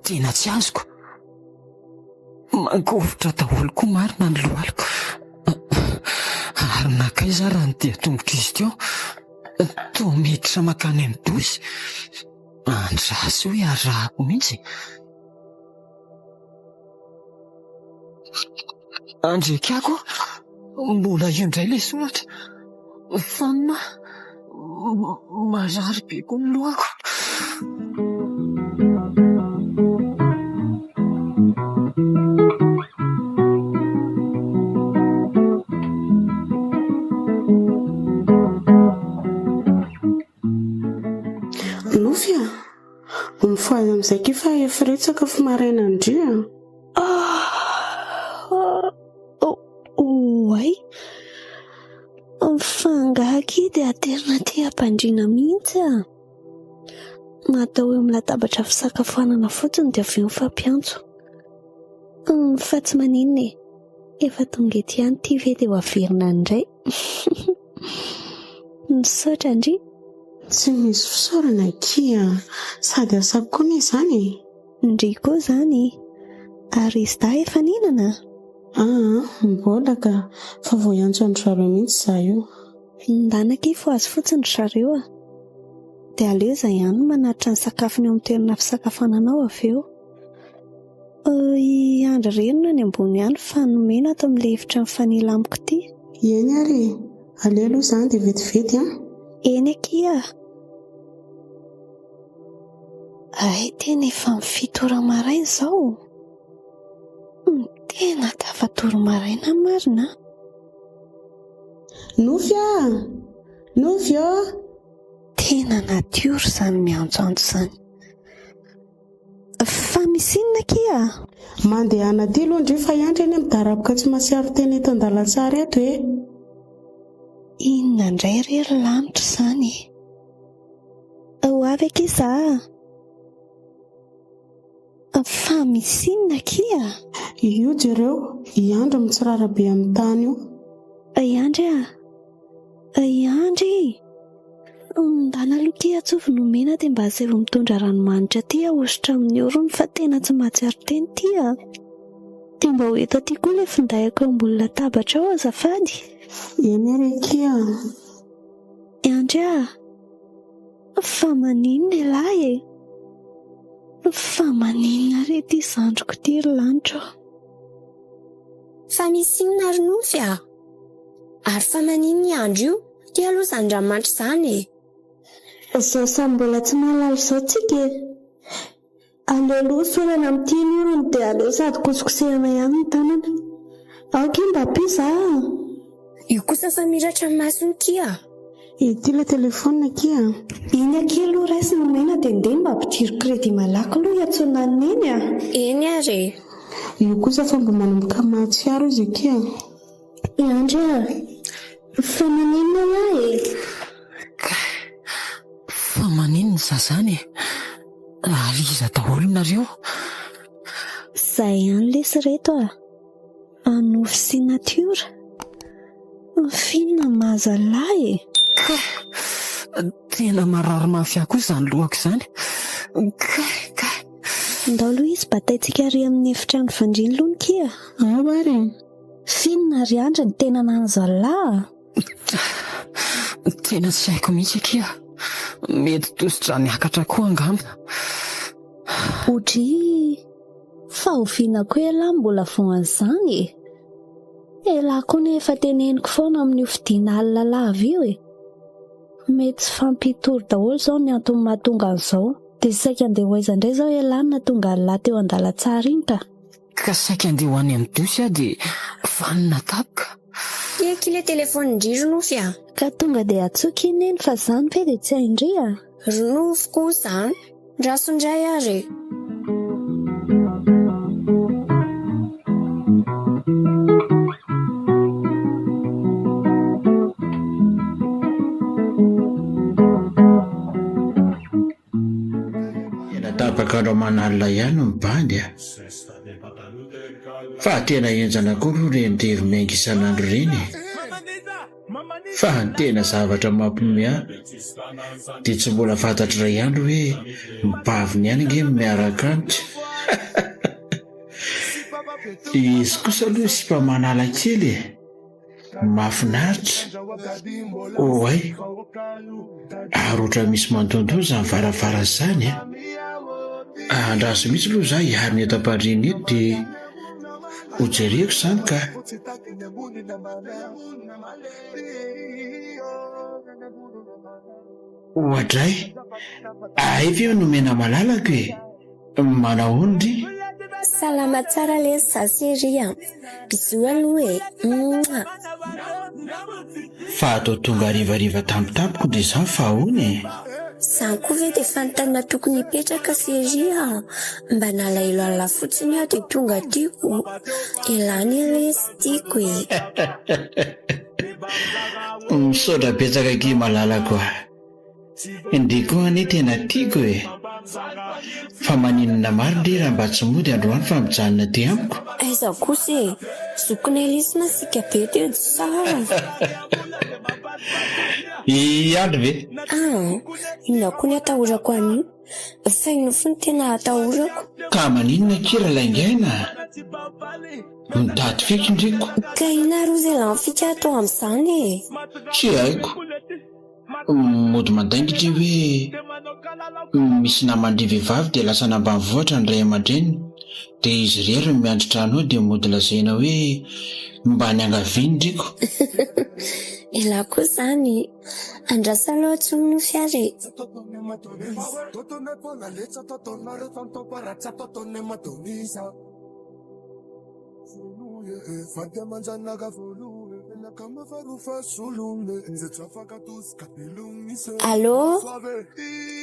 Tena tsy azoko. Mangovitra daholo koa marina ny lohaliko. Ary nakaiza raha ny dia tongotra izy teo toa miditra makany amin'ny dosy. Andrasy hoe arahako mihitsy. Andrekako, mbola io indray ilay soratra fa marary be koa ny lohako. Nofia, mifoazy amin'izay kifa efiretsaka fa maraina Andry Oay, fangaky dia aterina ty ampandriana mihitsy natao eo amin'ny latabatra fisakafoanana fotsiny dia avy eo mifampiantso. Fa tsy maninona e, efa tonga ety ihany ty ve dia ho averina indray. Misaotra Andry. Tsy misy fisaorana kia, sady asako koa ny izany. Ndry koa izany, ary izy da efa ninana? Mbola ka fa vao iantso andry zareo mihitsy za io. Ndanaka ifo azy fotsiny zareo dia aleo izaho ihany manatitra ny sakafony amin'ny toerana fisakafoananao avy eo. Andry renona ny ambony ihany fa nomena ato amin'ilay efitra mifanila amiko ity. Eny ary, aleo aloha izany dia vetivety Eny akia. Tena efa mifito ora maraina izao. Tena tafatory maraina marina. Nofia, tena natiora izany miantsoantso izany. Fa misy inona kia? Mandeha anaty aloha Andry fa iandry eny amin'ny daraboka tsy masiaro tena eto an-dalantsara eto e. Inona indray rery lanitra izany? Avy akisa. Fa misy inona kia? io jereo iandro mitsirara be amin'ny tany io. Iandry Iandry ndana loki atsovo nomena dia mba asevo mitondra ranomanitra aty ahositra amin'ny orony fa tena tsy mahatsiaro teny tia. Dia mba ho eto aty koa ilay findaiko ambony latabatra ao azafady. Eny rekia Iandry fa maninona ilahy fa maninona rety izandroko ty ry lanitra. Fa misy inona ry nofy ary fa maninona Andry io? Ty aloha izany ranomanitra izany Izao samy mbola tsy mahalala izao tsika. Aleoloha solana amin'ity orony dia aleo sady kosikosehana ihany ny tanana. Aoky mba pisa io kosa fa miratra ny masony kia. ity ilay telefona kia. Iny akely aloha raisy nomena dia ndeha mba ampidiro kredi malaky aloha iatsonany eny Eny ary io kosa fa mba manomboka mahatsiaro izy kia. Iandry fa maninona lahy Fa maninona zazany aliza daholo nareo. Zay ihany lesy reto anofy sy natiora finna mahazalahy Tena marary mafia koa izany lohako izany. ndao aloha izy bataitsika ary amin'ny efitrano fandriany aloha ny kia. Ary Finna ry Andry ny tena nanzalahy. Tena tsy haiko mihitsy kia. Mety tositra niakatra koa angamba. Otry fa hofinako ela mbola foan'izany ela koa nefa teneniko foana amin'ny fidiana alina lava io mety tsy fampitory daholo zao ny antony mahatonga an'izao. Dia saika andeha ho aiza indray zao elana tonga lahy teo an-dalantsara iny Ka saika andeha ho any amin'ny dosy dia vanina tapoka. Eky ilay telefony ry nofy ka tonga dia atsoky iny eny fa izany ve dia tsy haindry ry nofy koa izany rasondray ary. Tapaka andro manalina ihany ny bandy fa tena enjana koa aloha reny devo miainga isan'andro reny. Fa ny tena zavatra mampiomehy dia tsy mbola fantatra ray andro hoe mibaviny ihany nge miaraka amity. Izy kosa aloha sy mba manala kely mahafinaritra oay ary ohatra misy mandondonza ny varavara izany andraso mihitsy aloha za hiary ny etam-padriny eto dia hojereko izany ka ohatray aivy eo nomena malalako manao ondry. Salama tsara lesy zaseria bizou aloha fa atao tonga rivariva tampotampoko dia izany fa hony izany koa ve dia fanontana tokony hipetraka seria mba nalailo alina fotsiny aho dia tonga tiako elany lesy tiako misaotra betsaka ky malalako indry koa ane tena tiako fa maninona maro ndre raha mba tsy mody androany fa mijanona ty amiko. Aiza kosa zokona elisina sika be teo tsara. Iandry ve? Inona koa ny atahorako an'io fa ino fony tena atahorako. Ka maninona kira laingaina mitady feky ndreko. Ka ina ro izay lanfika atao amin'izany tsy haiko mody mandaingitra hoe misy namandry vehivavy dia lasa nambanivohitra ny ray aman-dreny dia izy rery miandry trano ao dia mody lazaina hoe mba ny angaviny ndreko. ela koa izany andrasa aloha tsony no fiary Allô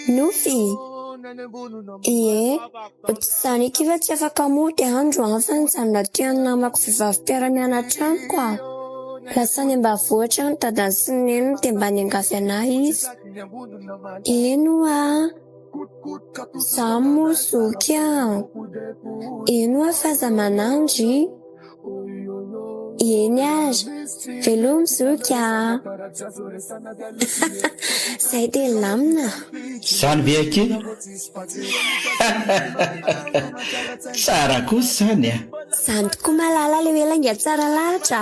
Nofy ie tsy izany kiva tsy afaka mody andro fa nijanona teo ny namako vehivavim-piara-mianatra amiko lasa ny ambanivohitra ny dadany sy ny neniny dia mba niangavy anahy izy eno Za moa zoky eno a fahazaman'Andry. Eny ary veloma zoky zay de lamina zany be ake tsara kosa zany zany tokoa malala le oelanga tsara lahatra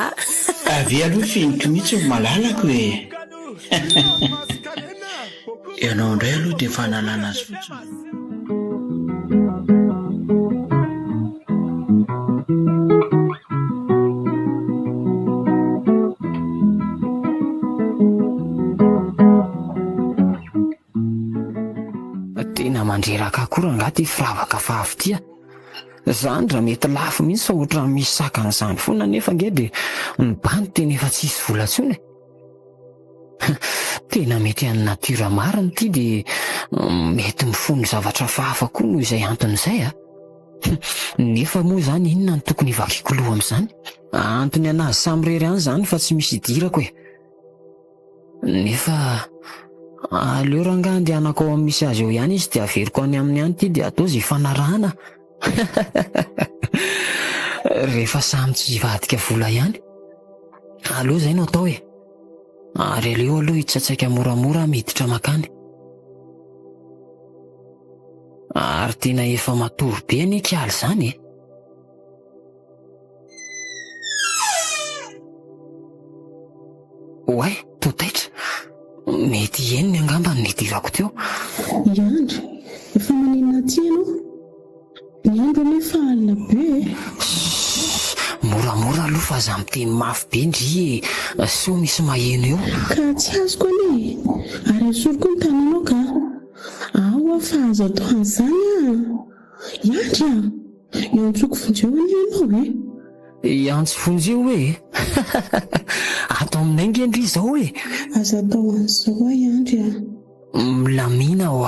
avy aloha finiko mihitsy malalako e ianao indray aloha dia fanalana azy fotsiny. Tena mandreraka akory angaty firavaka fahavy zany raha mety lafo mihitsy fa ohatra misy sakan'izany foana nefa nge dia ny bandy tena efa tsisy vola-tsony tena mety amin'ny natiora marina ity dia mety mifono zavatra fahafa koa noho izay anton'izay nefa moa zany inona ny tokony hivakiako loha amin'izany antony anazy samy rery any zany fa tsy misy hidirako nefa aleo ranga andehanako ao amin'ny misy azy eo ihany izy dia averiko any amin'ny any ity dia atao izay fanarahana rehefa samy tsy hivadika vola ihany aloha zay no atao ary aleo aloha hitsatsaika moramora miditra makany ary tena efa matory be ny kialy zany oay totaitra mety eniny angamba ny nidirako teo Andry efa maninona ty ianao ny andro nefa alina be moramora aloha fa za miteny mafy be ndry so misy maheno eo ka tsy azoko anie ary asoroko ny tananao ka ao fa azo atao an'izany Andry iantsoko vonjeo any ianao iantsy vonjeo hoe atao aminay ngendry izao azo atao an'izao Andry milamina ho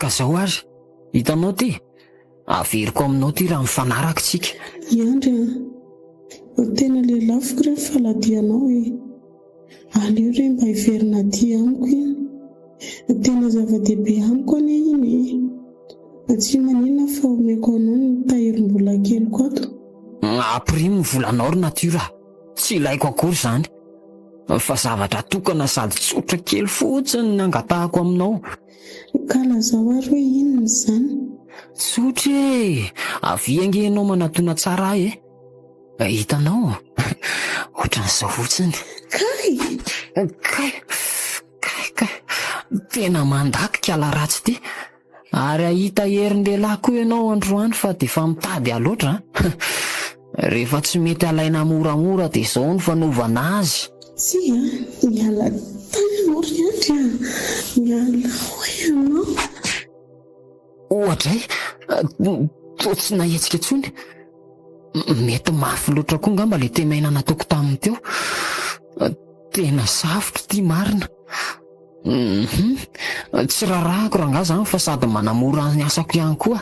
ka zao ary hitanao ty averiko aminao ty raha mifanaraka tsika Andry tena lelafiko rehefa faladianao aleo re mba hiverina dia amiko tena zava-dehibe amiko anie iny tsy maninona fa omeko anao ny tahirim-bola keliko ato aprimo ny volanao ry natiora tsy ilaiko akory zany fa zavatra tokana sady tsotra kely fotsiny ny angatahako aminao ka lazao ary hoe inona izany tsotra aviangenao manatona tsara hitanao ohatran'izao fotsiny kay tena mandakika ala ratsy ty ary ahita herin-dehilahy koa ianao androany fa dia fa mitady aloatra rehefa tsy mety alaina moramora dia izao ny fanaovana azy tsy miala tany anao ry Andry miala ho ianao ohatra to tsy nahetsika intsony mety mafy loatra koa ngamba le temaina nataoko taminy teo tena safotra ty marina tsy rarahako ranga zany fa sady manamora ny asako ihany koa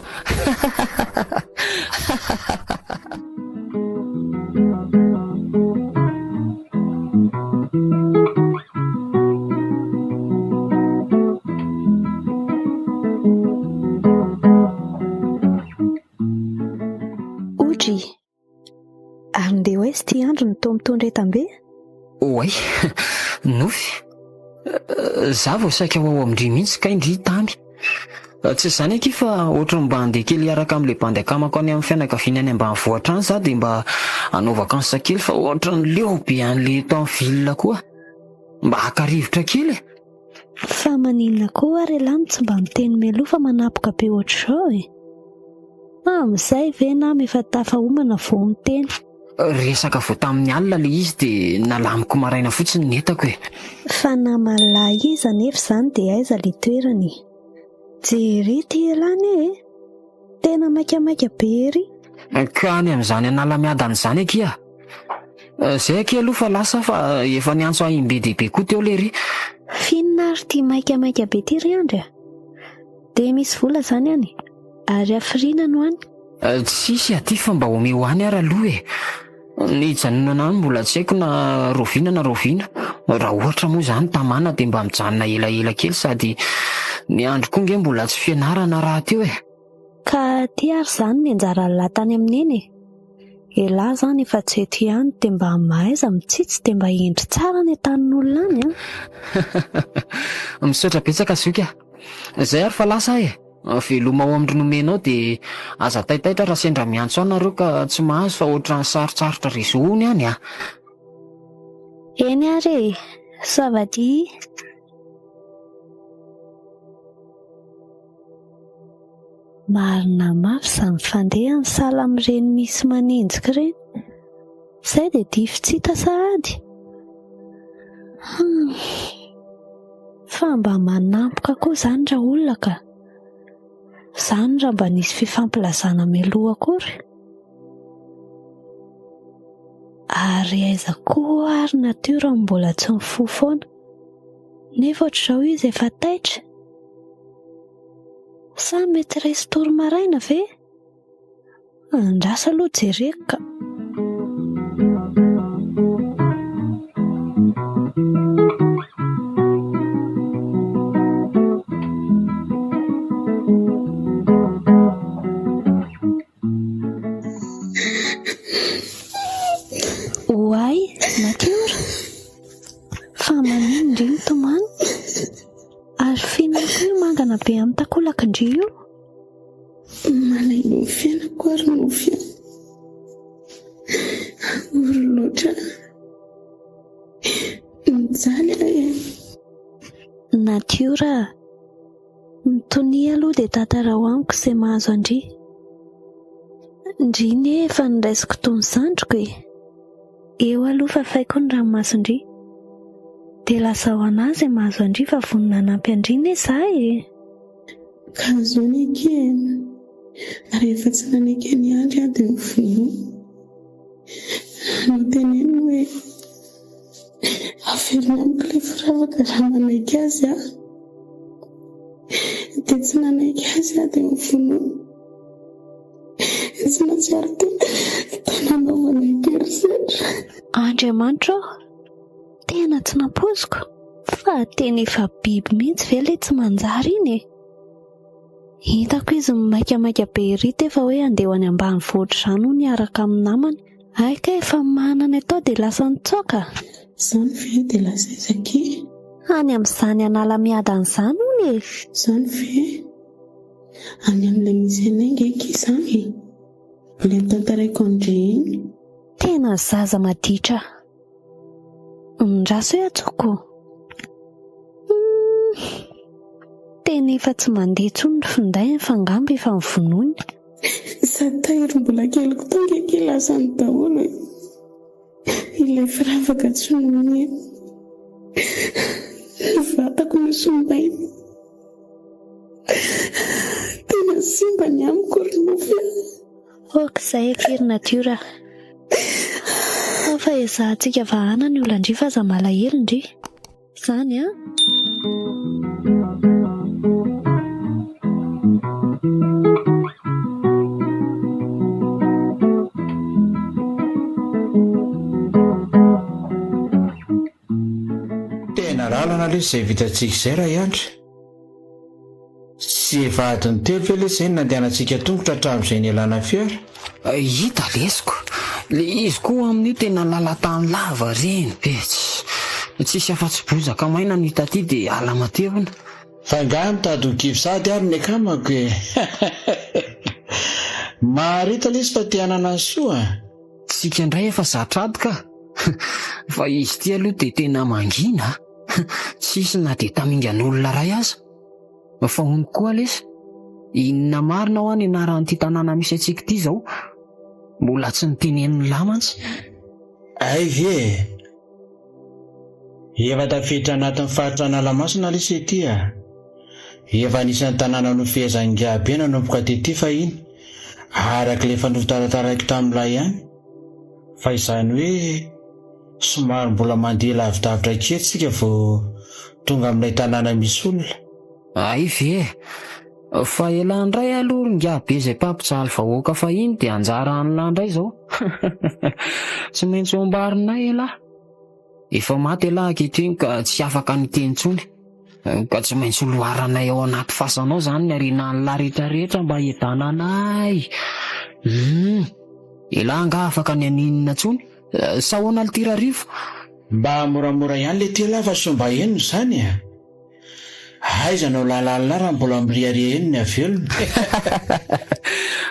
ary ndeha hoe sy ty andro ny to mitondra etam-be oay nofy za vao saika ho ao amindry mihitsy ka indry tamy tsy zany aky fa ohatra mba handeha kely hiaraka amin'le mpandeakamako any amin'ny fianakaviana any ambanivohitra any za dia mba hanao vakansa kely fa ohatra ny leo be an'le eto amin'ny vilona koa mba haka-rivotra kely fa maninona koa ary lany tsy mba miteny meloha fa manapoka be ohatr'izao amin'izay ve na efa tafahomana vao miteny resaka vao tamin'ny alina le izy dia nalamiko maraina fotsiny netako fa namalahy iza nefa izany dia aiza le toerany jery ty elany tena maikamaika be ery ka any amin'izany analamiadany izany akia zay ake aloha fa lasa fa efa niantso ahimbe dehibe koa teo lery finona ary ty maikamaika be ty ry Andry dia misy vola zany any ary afirina no any tsisy aty fa mba omeo any ary aloha ny janonana any mbola tsy haiko na roviana na roviana raha ohatra moa zany tamana dia mba mijanona elaela kely sady Ny andro koa nge mbola tsy fianarana raha teo e. Ka ty ary zany ny anjara lahy tany amineny e. Lahy zany efa tsy eto ihany dia mba mahaiza mitsitsy dia mba endry tsara ny tanin'olona any Misaotra betsaka zoka. Izay ary fa lasa e. Veloma ao amin'ny nomenao dia aza taitaitra raha sendra miantso anareo ka tsy mahazo fa ohatran'ny sarotsarotra rezoany any a. Eny ary savadia. Marina mafy izany fandeha ny sala amin'ireny misy manenjika ireny. Izay dia dify tsy hita sahady. Fa mba manampoka koa izany raha olona ka. Izany raha mba nisy fifampilazana mialoha akory. Ary aiza koa ary natiora mbola tsy mifoha foana. Nefa ohatr'izao izy efa taitra. Sa mety resy tory maraina ve? Andrasa aloha jereko ka. Oay, natiora. Fa manindry ny tomany. Ary fiainako io mangana be amin'ny takolak'indry io. Malay ny fiainako ary nofia. Ory loatra. Mijaly ahy. Natiora, mitony aloha dia tantara ho amiko izay mahazo Andry. Ndry nefa niraisiko toy ny zandriko e. Eo aloha fa faiko ny ranomason-dry. Dia lasa ho anazy mahazo Andry fa vonona nampy Andry ne izaho e. Ka zao neke rehefa tsy naneke ny Andry aho dia mivono. Noteneny hoe averina amiko ilay firavaka raha nanaiky azy aho. Dia tsy nanaiky azy aho dia mivono. Tsy natsiaro tananaovana ikery sendra. Andriamanitra tena tsy nampoziko. Fa tena efa biby mihitsy ve ilay tsy manjary iny e. Hitako izy maikamaika be ery tefa hoe andeha any ambanivohitra izany ho niaraka amin'ny namany. Aika efa manana atao dia lasa nitsoaka. Izany ve dia lasa izaki? Any amin'izany anala miadan'izany hono e. Izany ve? Any amin'ilay misy anay ngeky izany. Ilay mitantaraiko Andry iny. Tena zaza maditra. Ndraso hoe atsoko. Tena efa tsy mandeha tsony ny finday fa angamba efa mivonoiny. Satairy mbola keliko tonga ke lasa ny daholo. Ilay firavaka tsy nomeny. Vatako ny sombainy. Tena simba ny amiko ry nofia. Okizay firy natiora. Fa ezahantsika vahana ny olana-ndry fa aza malahelo ndry. Izany a. Tena lalana le izay vitantsika izay raha Andry. Tsy efa adiny telo ve le izay nandehanantsika tongotra hatramin'izay nialana fiara. Hita lesiko. Le izy koa amin'io tena lalatany lava reny be. Tsisy afa-tsy bozaka maina no hita aty dia ala matevina. Fa ngaha mitady ho kivy sady ary ny akamako e. Marita le izy fa te hanana ny soa. Tsika indray efa zatrady ka. Fa izy ty aloha dia tena mangina. Tsisy na dia tamingan'olona ray aza. Fa hono koa lesy. Inona marina ho any anaran'ity tanàna misy antsika ity izao. Mbola tsy niteneniny lamantsy. Ay ve. Efa tafiditra anatin'ny faritra Analamasina le ity a. Efa anisan'ny tanàna nofehezan-gabe nanomboka tety fa iny. Arak'ilay fandrovitaraiky tamin'ilay ihany. Fa izany hoe somary mbola mandeha lavidavitra kely tsika vao tonga amin'ilay tanàna misy olona. Ay ve. Fa elandray aloha ngabe izay mpampijaly vahoaka fa iny dia anjara an'landray izao. Tsy maintsy ombarinay elahy. Efa maty elahy ankehitriny ka tsy afaka niteny intsony. Ka tsy maintsy loharanay ao anaty fasanao zany ny ariana ny larehetrarehetra mba hietana anay. Ilanga afaka ny aninina tsony sa hoana ny tirarivo? Mba moramora ihany le tia lava so mba henony zany a. Aizanao lalalina raha mbola miriariheniny avelony.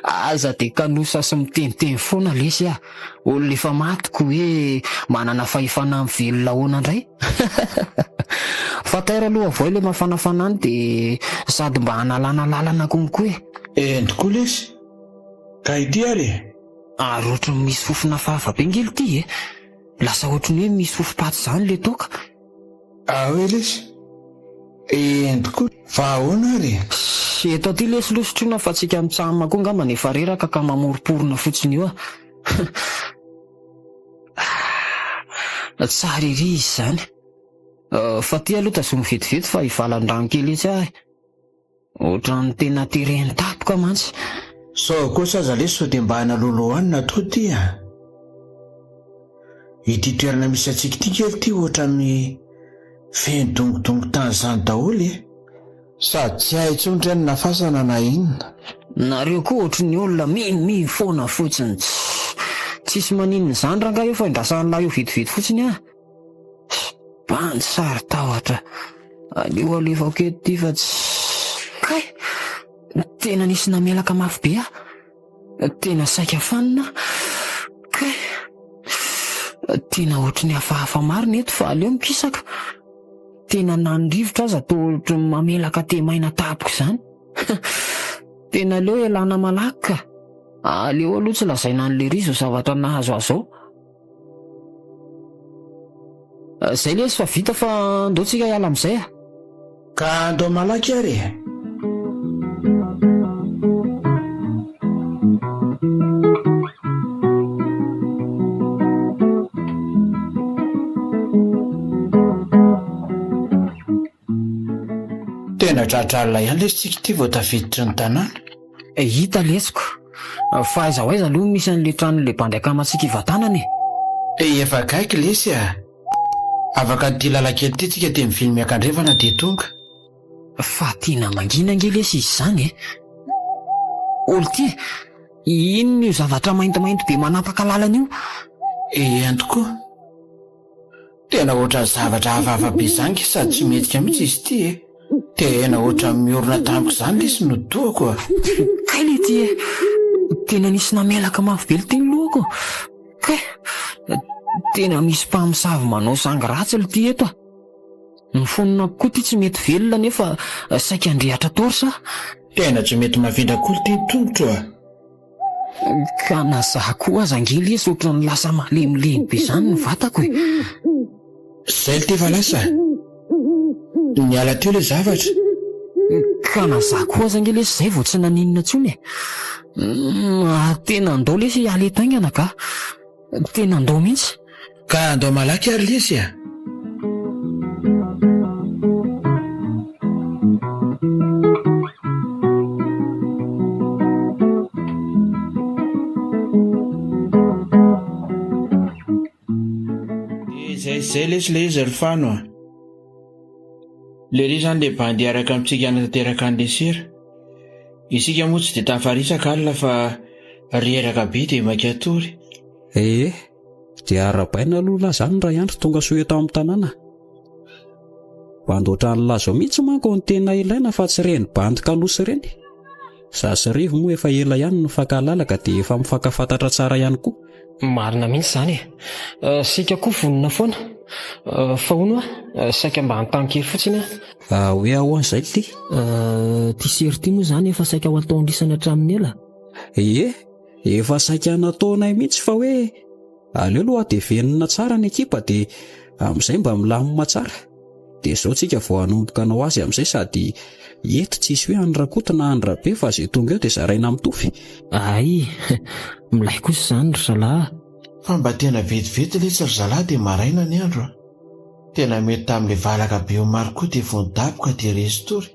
Aza de kanosa sy miteniteny foana lesy a. Olona efa matiko hoe manana fahefana amin'ny velona hoana indray. Fataira aloha avao le mafanafanany de sady mba hanalana lalana konkoe. Endrikoa lesy. Ka ity ary? Ary ohatrany misy fofona fahavapengely ty lasa ohatrany hoe misy fofo-paty zany le toka. Hoe lesy? Endrikoa. Fa ahoana ary? Eto aty lesy losotrona fa tsika mitsahama koa ngamba nefa reraka ka mamoriporona fotsiny io tsara iry izy zany. Fa ty aloha tazo mivetivety fa hivalan-drano kely etsy ahy. Ohatrany tena tereny tapoka mantsy. So koa saza lesy so de mba hanalolohanina to ty a. Ity toerana misy atsika ty kely ty ohatrany fendongodongo tany zany daholo sady tsy hay tsondry any nafasana na inona. Nareo koa ohatrany olona mimimy foana fotsiny. Tsisy maninona zany ranga io fa indrasan'lahy io vitivity fotsiny a. Bandy sary tahotra. Aleo alefako eto ty fa tsy kay. Tena nisy namelaka mafy be tena saika fanina. Kay. Tena ohatrany hafahafa marina eto fa aleo mikisaka. Tena nanrivotra aza to ohatrany mamelaka temaina tapoko zany. Tena aleo elana malaka. Aleo aloha tsy lazaina an'le rizo zavatra nahazo azao. Zay lesy fa vita fa andao tsika hiala amin'izay ka andao malaky ary. Tena tratralina ihany lesy tsika ty vao tafiditra ny tanàna. Hita lesiko. Fa aiza ho aiza aloha misy an'le tranon'le bandy akamatsika hivatanany. Efa kaiky lesy afaka ty lalakely ty tsika de mivily miakandrevana de tonga. Fa tena mangina nge lesy izy zany olo ty inona io zavatra maintimainty be manapaka lalana io? Any tokoa. Tena ohatrany zavatra hafahafa be zany sady tsy metsika mihitsy izy ty tena ohatrany miorona tamiko zany lesy no toako kay le ty tena nisy namelaka mafy be le teny lohako. Kay tena misy mpamosavy manao sangy ratsy le ty eto ny fonina koa ty tsy mety velona nefa saika andrehatra torsa. Tena tsy mety mavindra koa ty tongotra ka nazaha koa aza angely izy ohatrany lasa malemilemy be zany ny vatako zay le ty fa lasa niala teo le zavatra. Ka nazaha koa aza angely izy zay vao tsy naninona tsony tena andao lesy hiala etaingana ka tena andao mihitsy. Ka andao malaky ary lesy zay lesy le izy rifano le ry zany le bandy araka amintsika anatanteraka an'le sera. Isika moa tsy de tafarisaka alina fa reraka be de mankatory. Dia arabaina aloha laha zany raha andro tonga soa eto amin'ny tanàna. Bandy ohatrany lazo mihitsy manko ny tena ilaina fa tsy reny bandy kanosy reny. Zasy rivo moa efa ela ihany no fankalalaka dia efa mifankafantatra tsara ihany koa. Marina mihitsy zany sika koa vonona foana fa hono saika mba hantankely fotsiny hoe ahoan'izay ty ty sery ty moa zany efa saika ho atao andrisana hatraminy ela. Efa saika nataonay mihitsy fa hoe aleo aloha de venina tsara ny ekipa dia amin'izay mba milamina tsara dia izao tsika vao hanomboka anao azy amin'izay sady eto tsisy hoe andrakota na andrabe fa zay tonga eo dia zaraina mitofy. Ay milay kosa zany ry zalahy. Fa mba tena vetivety lesy ry zalahy dia maraina ny andro tena mety tamin'le valaka be maro koa dia vondaboka dia restory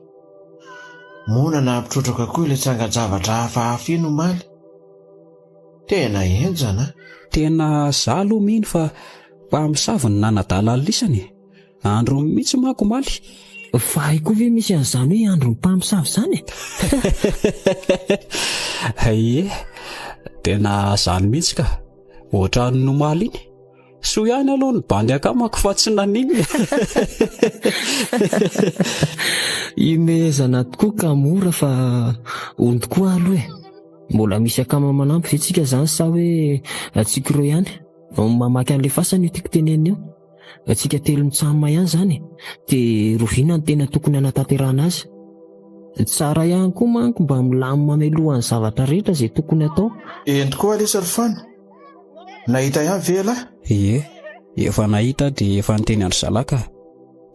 monana ampitrotroka koa ilay tsangan-javatra hafahafa ino maly tena enjana. Tena zalo mihiny fa mpamosavy ny nanadala lisany andro mihitsy manko maly Fa ay koa ve misy an'izany hoe andro ny mpamosavy zany? Ie, tena zany mihitsy ka. Ohatran'ny nomaly iny. So ihany aloha ny bandy akamako fa tsy naniny. Imezana tokoa ka mora fa ony tokoa aloha mbola misy akama manampy ve tsika zany sa hoe tsika roa ihany? Mamaky an'le fasana io tiako tenenina io. Tsika telo mitsamma ihany zany dia roviana ny tena tokony hanatanterahana azy. Tsara ihany koa manko mba milamina mamelohan'ny zavatra rehetra izay tokony atao. Eny tokoa le Sarofana. Nahita ihany ve lahy? Ie, efa nahita dia efa niteny andry zalaka.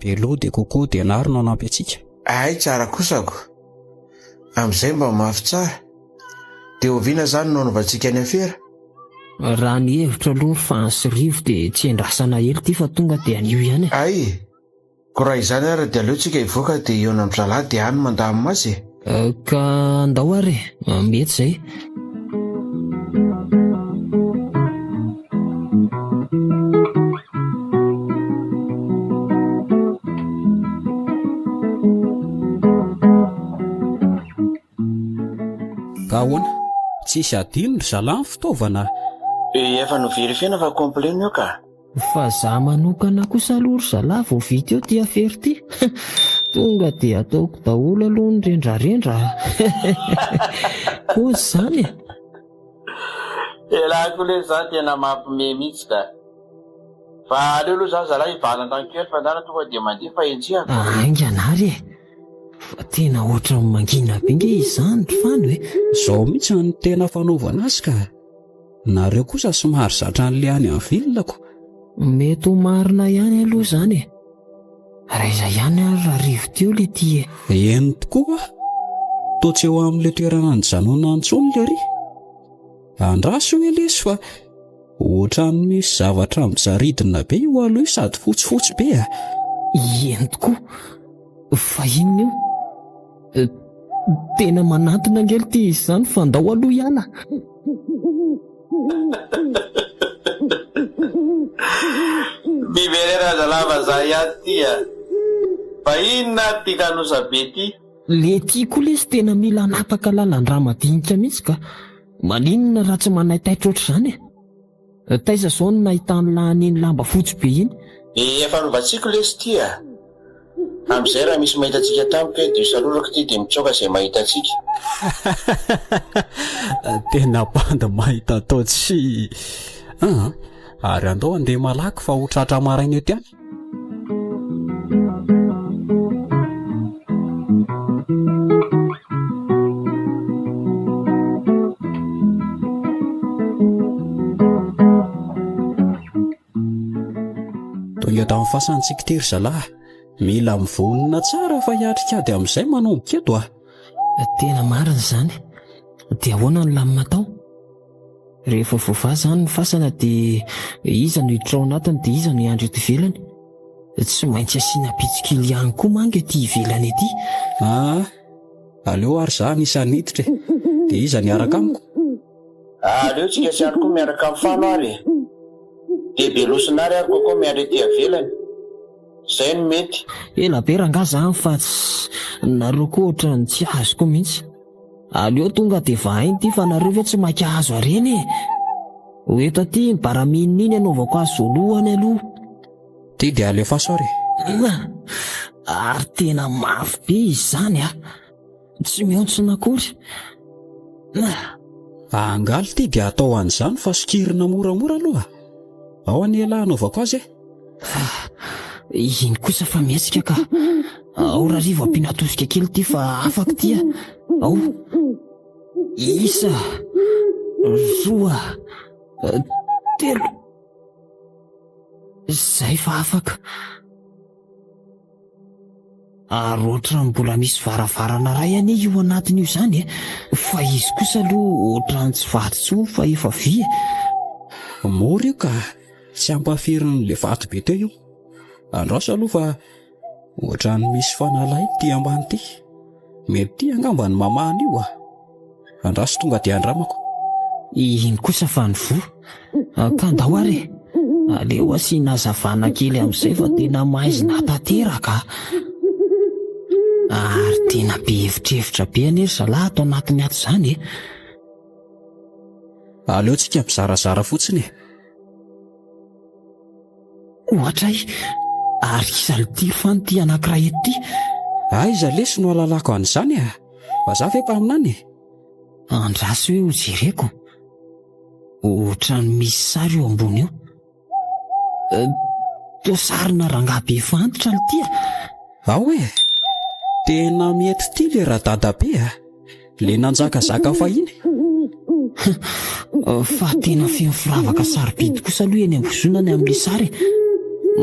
Beloha dia kokoa dia nary no anampy antsika. Ay, tsara kosako. Amin'izay mba mafy tsara. Dia oviana zany no anaovantsika any afera. Raha ny hevitra aloha fa ny sirivo dia tsy endrasana hely ty fa tonga dia anio ihany. Ay, ko raha izany ary dia aleotsika hivoaka dia eo amin'ny zalahy dia any mandamy masy. Ka andao ary mety zay. Ka ahoana? Tsisy adino ry zalahy ny fitaovana. Efa no verifena fa komplena io ka. Fa za manokana kosa aloha ry zalahy vao vita eo ty afery ty. Tonga dia ataoko daholo aloha ny rendrarendra. Koa zany e. Elahy koa le zany tena mampime mihitsy ka. Fa aleo aloha zany zalahy hivalana tankely fa ndana tonga dia mandeha fa enjehako. Ainga anary e. Fa tena ohatran'ny mangina be nge izany fano e. Zao mihitsy ny tena fanaovana azy ka. Nareo kosa somary zatra an'le any amin'ny vilonako. Mety ho marina ihany aloha zany e. Raiza ihany ary raha rivo teo le ty e. Eny tokoa. Toa tsy eo amin'le toerana ny janona antsony le ry. Andraso hoe lesy fa ohatran'ny misy zavatra mijaridina be io aloha io sady fotsifotsy be a. Eny tokoa. Fa inona io? Tena manantona angely ty izany fa andao aloha ihany. Miverera zalava za ihany ty a. Fa inona ty kanosa be ty? Le ty koa lesy tena mila anapaka lalan-drà madinika mihitsy ka. Maninona raha tsy manaitaitra ohatr'izany e. Taiza zao no nahitany lahan'iny lamba fotsy be iny. Efa novatsiko lesy ty a. Amin'izay raha misy mahita antsika tampoka dia salorako ty dia mitsoaka izay mahita antsika. Tena banda mahita tao tsy. Ary andao andeha malaky fa ho tratra maraina eto ihany. Tonga eto amin'ny fasantsika tery zalahy. Mila mivonona tsara fa hiatrikady amin'izay manomboka eto a. Tena marina zany. Dia ahoana ny lamina tao? Rehefa voava zany ny fasana dia iza no hiditra ao anatiny dia iza no hiandry eto ivelany. Tsy maintsy asiana pitsikily ihany koa manga ety ivelany ety. Aleo ary za anisan'ny hiditra dia iza ny araka amiko? Aleo tsika sy ihany koa miaraka amin'ny fano ary. Dia belosinary ary kokoa miandry ety ivelany. Zay no mety. Ela be rangaha zany fa tsy nareo koa ohatran'ny tsy azoko mihitsy. Aleo tonga dia vahainy ty fa nareo ve tsy mankhazo areny e. Ho eto aty mibaraminina iny anaovako azy voalohany aloha. Ty dia alefa sary. Ary tena mafy be izany a. Tsy mihontsona akory. Angaly ty dia atao an'izany fa sokirina moramora aloha. Ao any elahy anaovako azy e. Iny kosa fa mihetsika ka. Ao raha rivo ampinatosika kely ty fa afaka ty a. Ao. Isa. Roa. Telo. Zay fa afaka. Ary ohatran'ny mbola misy varavarana ray anie io anatiny io zany e. Fa izy kosa aloha ohatran'ny tsy vatso fa efa vy e. Mora io ka. Tsy ampafirin'le vato be teo io. Andraso aloha fa ohatran'ny misy fanalay ty ambany ty. Mety ty angamba ny mamahany io a. Andraso tonga dia andramako. Iny kosa fa ny vo. Ka andao ary. Aleo asiana hazavana kely amin'izay fa tena maizina tanteraka. Ary tena be hevitrevitra be anery zalahy ato anatin'ny ato izany e. Aleontsika mizarazara fotsiny. Ohatra ary izalitiry fa ny ty anankiray ety. Iza lesy no alalako an'izany a? Vaza ve mpaminany? Andrasy hoe ho jereko. Ohatrany misy sary eo ambony eo. Toa sarina rangahy be fantitra ny tia. Ao e, tena mety ty le radada be a, le nanjakazaka fahiny. Fa tena feno firavaka sarobidy kosa aloha eny ambozonany amin'le sary.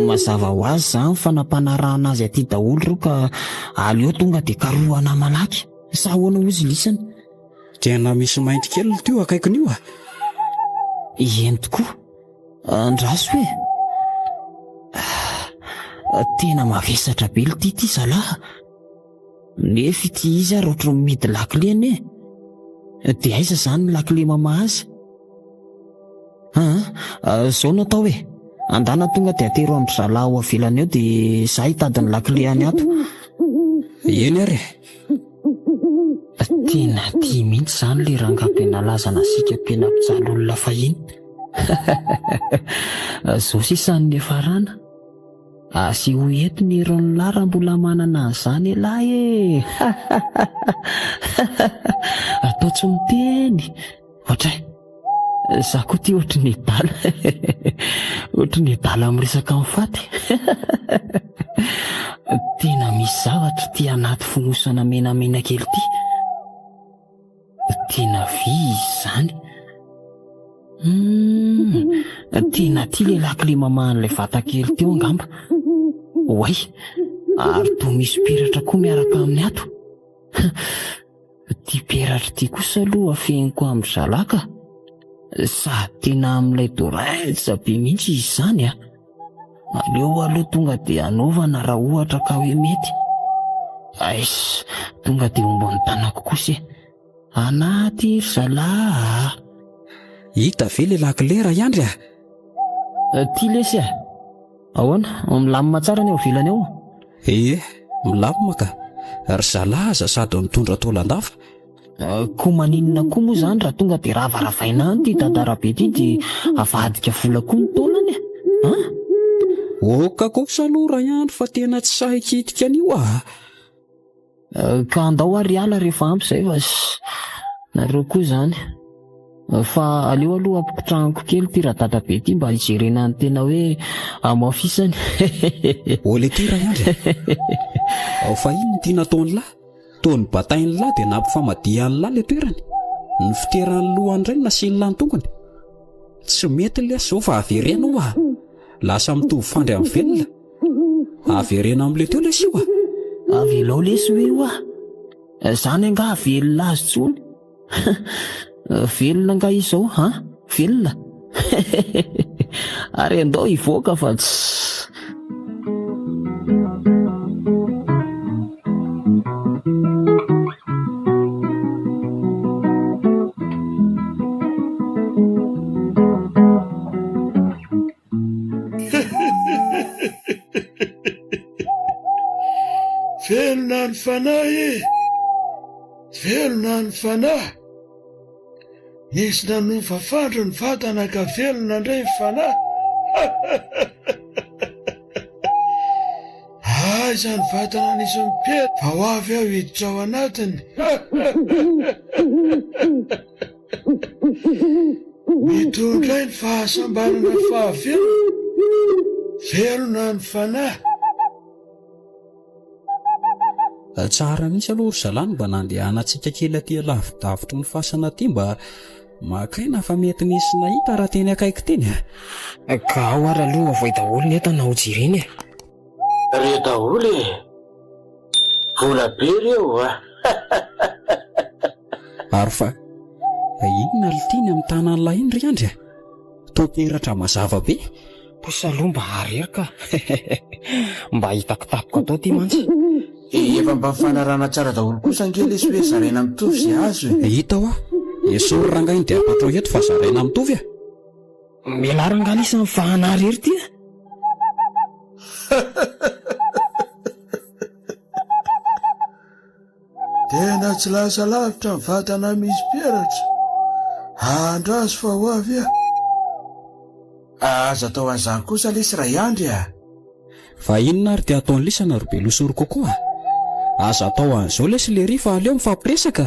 Mazava ho azy zany fa nampanarahana azy aty daholo reo ka aleo tonga dia karohana malaky. Sa ahoana ozy lisany? Tena misy mainty kely teo akaikiny io a. Eny tokoa. Andraso hoe tena mavesatra be ly ty zalahy. Nefa ity izy ary ohatry midy lakile ane. Dia aiza zany ny lakile mama azy? Zao natao hoe andana tonga dia atero amin'ny zalahy ao avelany eo dia za hitady ny lakile any ato. Eny ary. Tena tia mihitsy zany le rangabe nalaza nasika pena mpijaly olona fahiny. Zao sisan'ny efarana. Asy ho eto ny eron'ny lara mbola manana an'izany lahy e. Atao tsy miteny. Ohatray, za koa ty ohatry ny dala. Ohatry ny dala miresaka mifaty. Tena misy zavatra ty anaty fonosana menamena kely ty. Tena vy izany. Tena ty le lakile mamahan'ilay vata kely teo angamba. Oay, ary toa misy peratra koa miaraka amin'ny ato. Ty peratra ty kosa aloha afeniko amin'ny zalaka. Sady tena amin'ilay doraitsa be mihitsy izy izany a. Aleo aloha tonga dia anaovana raha ohatra ka hoe mety. Ais, tonga dia ombony tanako kosa. Anaty zalahy. Hita ve le lakilera Andry a? Ty lesy a. Ahoana, milamina tsara ny eo ivelany ao? Milamina ka. Ary zalaza sady mitondra taolan-dafa. Koa maninona koa moa zany raha tonga dia ravaravaina any ty tantara be ty dia avadika vola koa ny taolany a. Oka kosa aloha Andry fa tena tsy sahikitika an'io a. Ka andao ary ala rehefa ampy izay fa nareo koa zany. Fa aleo aloha ampikitrahako kely ty radada be ty mba hijerena ny tena hoe amafisany. Ole ty Andry. Ao fa iny ty nataony lahy. Taony batainy lahy dia nampifamadihan'ny lahy le toerany. Ny fiteran'ny lohan'Andry sy ny lany tongony. Tsy mety le zao fa averena ho a. Lasa mitovy fandry amin'ny velona. Averena amin'le teo lesy io a. Avelao lesy hoe io a. Zany anga avelona azy tsony. Velona nga izao ha? Velona. Ary andao hivoaka fa tsy. Velona ny fanahy e. Velona ny fanahy. Nisy nanova fandro ny vatana ka velona indray ny fanahy. Aiza ny vatana nisy mipety fa ho avy aho hiditra ao anatiny. Mitondray ny fahasambarana fahavelona. Velona ny fanahy. Tsara mihitsy aloha ry zalahy mba nandehanantsika kely aty lavidavitry ny fasana aty mba makaina fa mety nisy nahita raha teny akaiky teny. Ka ao ary aloha voay daholo ny entana ho jireny e. Re daholo e. Vola be reo a. Ary fa inona litiny amin'ny tanan'ilay iny ry Andry a? Toaperatra mazava be. Kosa aloha mba harerika. Mba hitako tapoka atao ty mantsy. Efa mba fanarana tsara daholo kosa angely izy hoe zaraina mitovy izay azo e. Hita ho a. Esoro rangainy dia apatro eto fa zaraina mitovy a. Mila rangaina isan'ny fahanarery ty a. tena tsy lasa lavitra ny vatana misy peratra. Andro azy fa ho avy aza atao an'izany kosa lesy ray andry Fa inona ary dia ataon'ny lisana robelosory kokoa? Aza atao an'izao lesy le ry fa aleo mifampiresaka.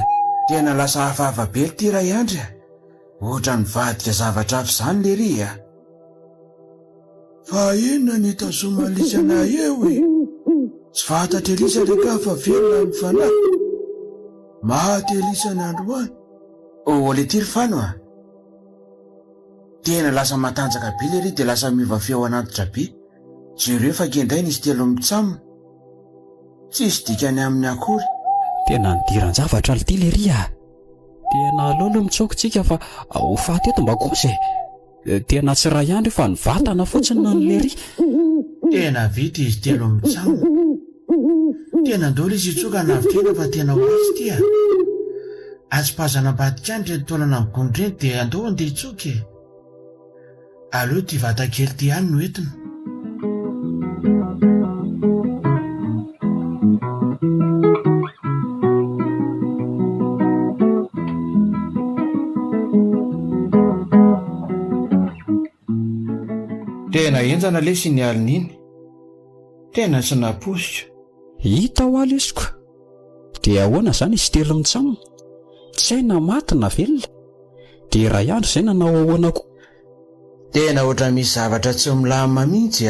Tena lasa hafahafa be ity ray andry ohatra ny vadika zavatra avy izany le ry fa inona ny tazoman'ny lisana eo tsy fantatra elisa le ka fa velona ny fanahy maty elisany androany le tiry fano tena lasa matanjaka be le ry dia lasa miova feo anantitra be jereo fa kendrainy izy telo mitsamina tsisy dikany amin'ny akory. Tena nidiran-javatra ity le ry tena alolo mitsokontsika fa ho faty eto mba kosa tena tsy ray andry fa ny vatana fotsiny na le ry. Tena vita izy telo mitsamina tena ndolo izy itsoka navitrena fa tena ho azy ty atsipazana badika andry nitolana migondreny dia andohany dia itsoky aleo ty vatakely ty ihany no entina. Tena enjana lesy ny alin'iny tena tsy naposika. Hita ho alesiko dia ahoana izany izy telo mitsamina tsy hay na maty na velona dia ray andro izay nanao ahoana koa. Tena ohatra misy zavatra tsy milamina mihitsy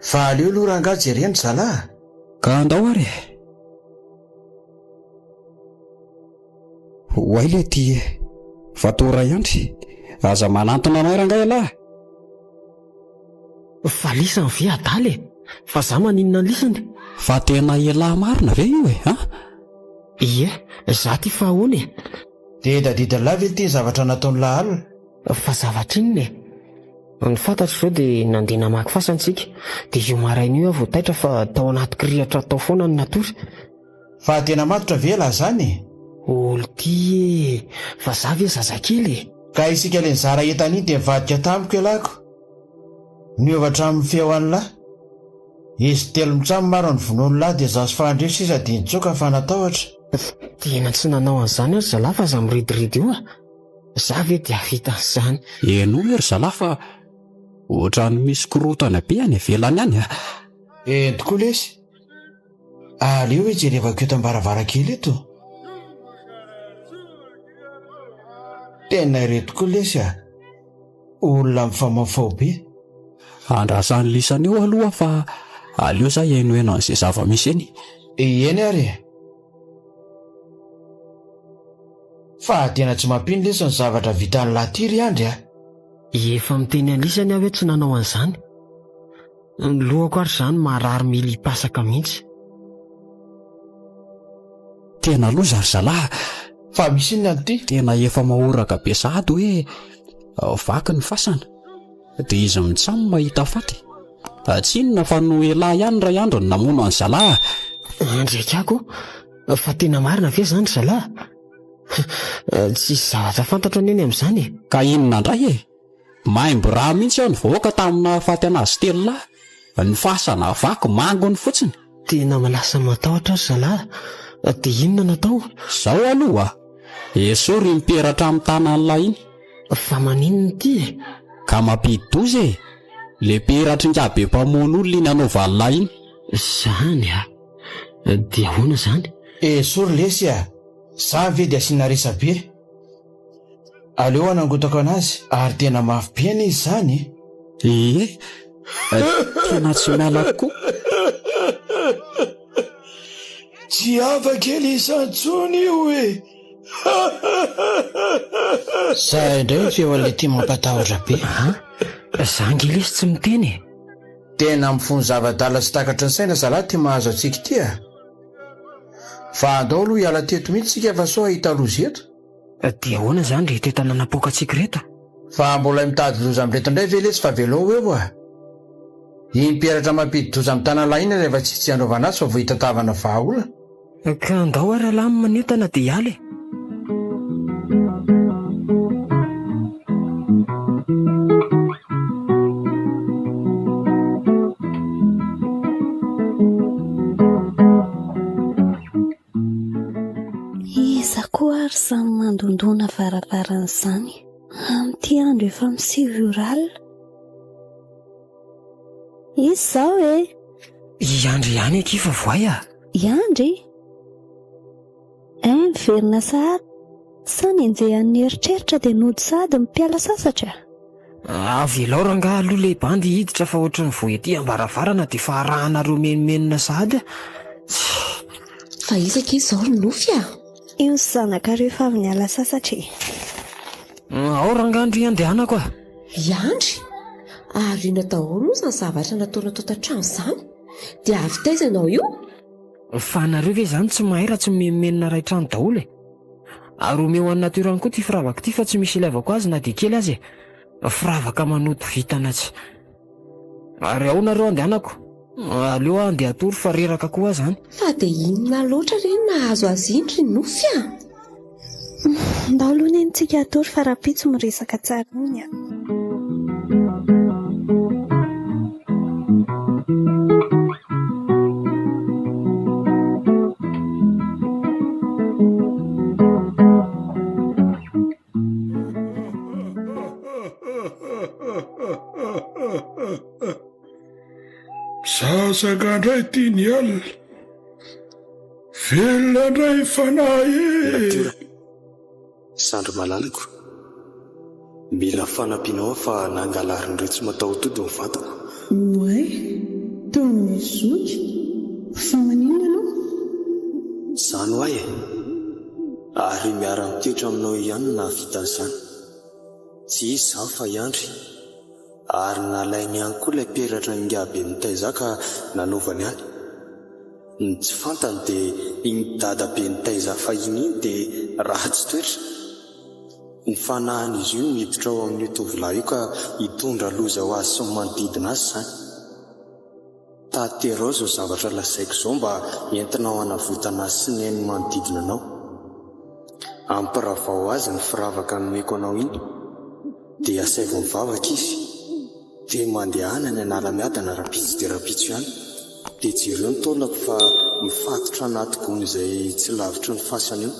fa aleo aloha rangahy jereny zalahy ka andao ary hoay le ty fatao ray andry aza manantona anay rangahy alahy. Fa lisany ve adaly fa za maninona ny lisany? Fa tena elahy marina ve io Ie, za ty fa ahoana dida lava ity zavatra nataony lahalina. Fa zavatra inona ny fantatro izao dia nandeha namaky fasantsika dia io maraina io vao taitra fa tao anaty kirihatra tao foana ny natory. Fa tena matotra vela zany olo ty fa za ve zazakely ka isika le nizara entany dia mivadika tamiko elako niovatra amin'ny feo any lahy izy telo mitsamo maro ny vonoany lahy dia zazo fahandreo sisa dia nitsoka fa natahotra. Tena tsy nanao an'izany ary zalahy fa za miridiridy io za ve dia vita an'izany. Eno ery zalahy fa ohatra ny misy korotana be any ivelany any tokoa lesy aleo hoe jerevako eto ambaravarakely eto tena ire tokoa lesy olona mifamafao be. Andrasan'ny lisany eo aloha fa aleo za hiainoeno an'izay zava-misy eny. Eny ary fa tena tsy mampino lesy ny zavatra vita ny latiry andry efa miteny alisany aho hoe tsy nanao an'izany ny lohako ary izany marary mily hipasaka mihitsy. Tena loza ry zalahy fa misy inona ny ty tena efa mahoraka be sahady hoe vaky ny fasana dia izy mitsamo mahita faty tsy inona fa no elahy ihany ray andro ny namono any zalahy. Ndraikako fa tena marina ve zany zalahy tsisy zavatra fantatro aneny amin'izany ka inona indray maimbo raha mihitsy aho ny vahoaka tamina faty anazy telo lahy ny fasana vaky mangony fotsiny. Tena malasa matahotra azy zalahy dia inona natao zao aloha esory miperatra amin'ny tanan'lahy iny fa maninona ity ka mampidozy le peratringabe mpamono olona iny anaovan'lahy iny zany dia ahoana zany sory lesy za ve dia asiana resabe aleo anangotako anazy ary tena mafy be ana izy zany tena tsy miala koa tsy afakely isantsony io za indray ny feo an'le ty mampatahotra be zangelesy tsy miteny tena mifony zava-dala sy takatra ny saina zalahy ty mahazo atsika ty fa andao aloha hiala teto mihitsy sika fa so ahita loza eto dia ahoana zany rehetra tanànapoka atsika reto fa mbola mitady loza amin'reto indray ve lesy fa velao eo imperatra mampidi doza amin'ny tanalahy iny rehefa tsy anaovana azy fa vo hitatavana vahaolana ka andao ary alamy manentana dia hialy anaran'izany amin'ity andro efa misivy oralina. Izy zao Andry ihany ekifa voay a. Andry? Miverina sahady sa nenjehan'ny eritreritra dia nody sady mipiala sasatra. Avy laoranga aloha le bandy hiditra fa ohatran'ny voety ambaravarana dia fa arahanareo menimenina sahady. Fa isaka izy zao nofy a. Io sy zanaka rehefa avy niala sasatra. Ao rangandro andehanako a. Andry, arina daholo moa izany zavatra nataona tao an-trano izany. Dia avy taiza ianao io? Fa nareo ve izany tsy mahay raha tsy memimenina ray trano daholo ary omeo any natirany koa ty firavaka ty fa tsy misy ilaivako azy na dia kely azy firavaka manoto vitana tsy. Ary ao nareo andehanako. Aleo andeha atory fa reraka koa zany. Fa dia inona loatra ireny nahazo azy indry nofy a? Ndao aloha nentsika atory fa rapitso miresaka tsara iny a. Sasaka ndray tiany alina velona ndray fanahy Sandro malalako mila fanampianao fa nangalarin'ireo tsy mataotody ny vatako. Oay, toa mizoky fa manino ianao? Zany ho ahy ary miara-mitoetra aminao ihany na vitan'izany. Tsy izy izany fa Andry ary nalainy ihany koa ilay peratra ingabe nitaizaka nanaovany any. Ny tsy fantany dia iny dadabe nitaiza fahiny iny dia raha tsy toetra. Ny fanahany izy io miditra ao amin'ny tovolahy io ka hitondra loza ho azy sy ny manodidina azy izany. Taterao izao zavatra lazaiko izao mba entinao hanavotana azy sy ny hainy manodidina anao. Ampiravao azy ny firavaka nomeko anao iny dia asaivo mivavaka izy dia mandehana ny anala-miadana rapitso dia rapitso ihany. Dia jereo ny taonako fa mifatotra anaty gony izay tsy lavitry ny fasana io.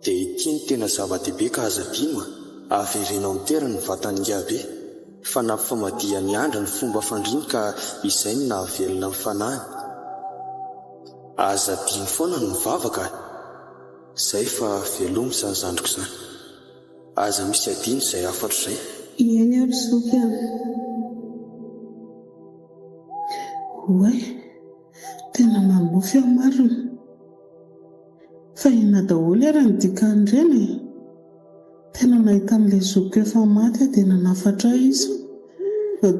Dia ity ny tena zava-dehibe ka azadino averinao miterana ny vatany ingabe fa nampifamadiany andra ny fomba fandriny ka izay ny nahavelona ny fanahiny. Azadino foana ny mivavaka izay fa velomy izany zandriko izany. Aza misy adino izay afatra izay. Eny ary zoky any. Oay, tena manofy aho marina. Fa ina daholo ary ny dikan'ireny. Tena nahita amin'ilay zoky efa maty dia nanafatra izy.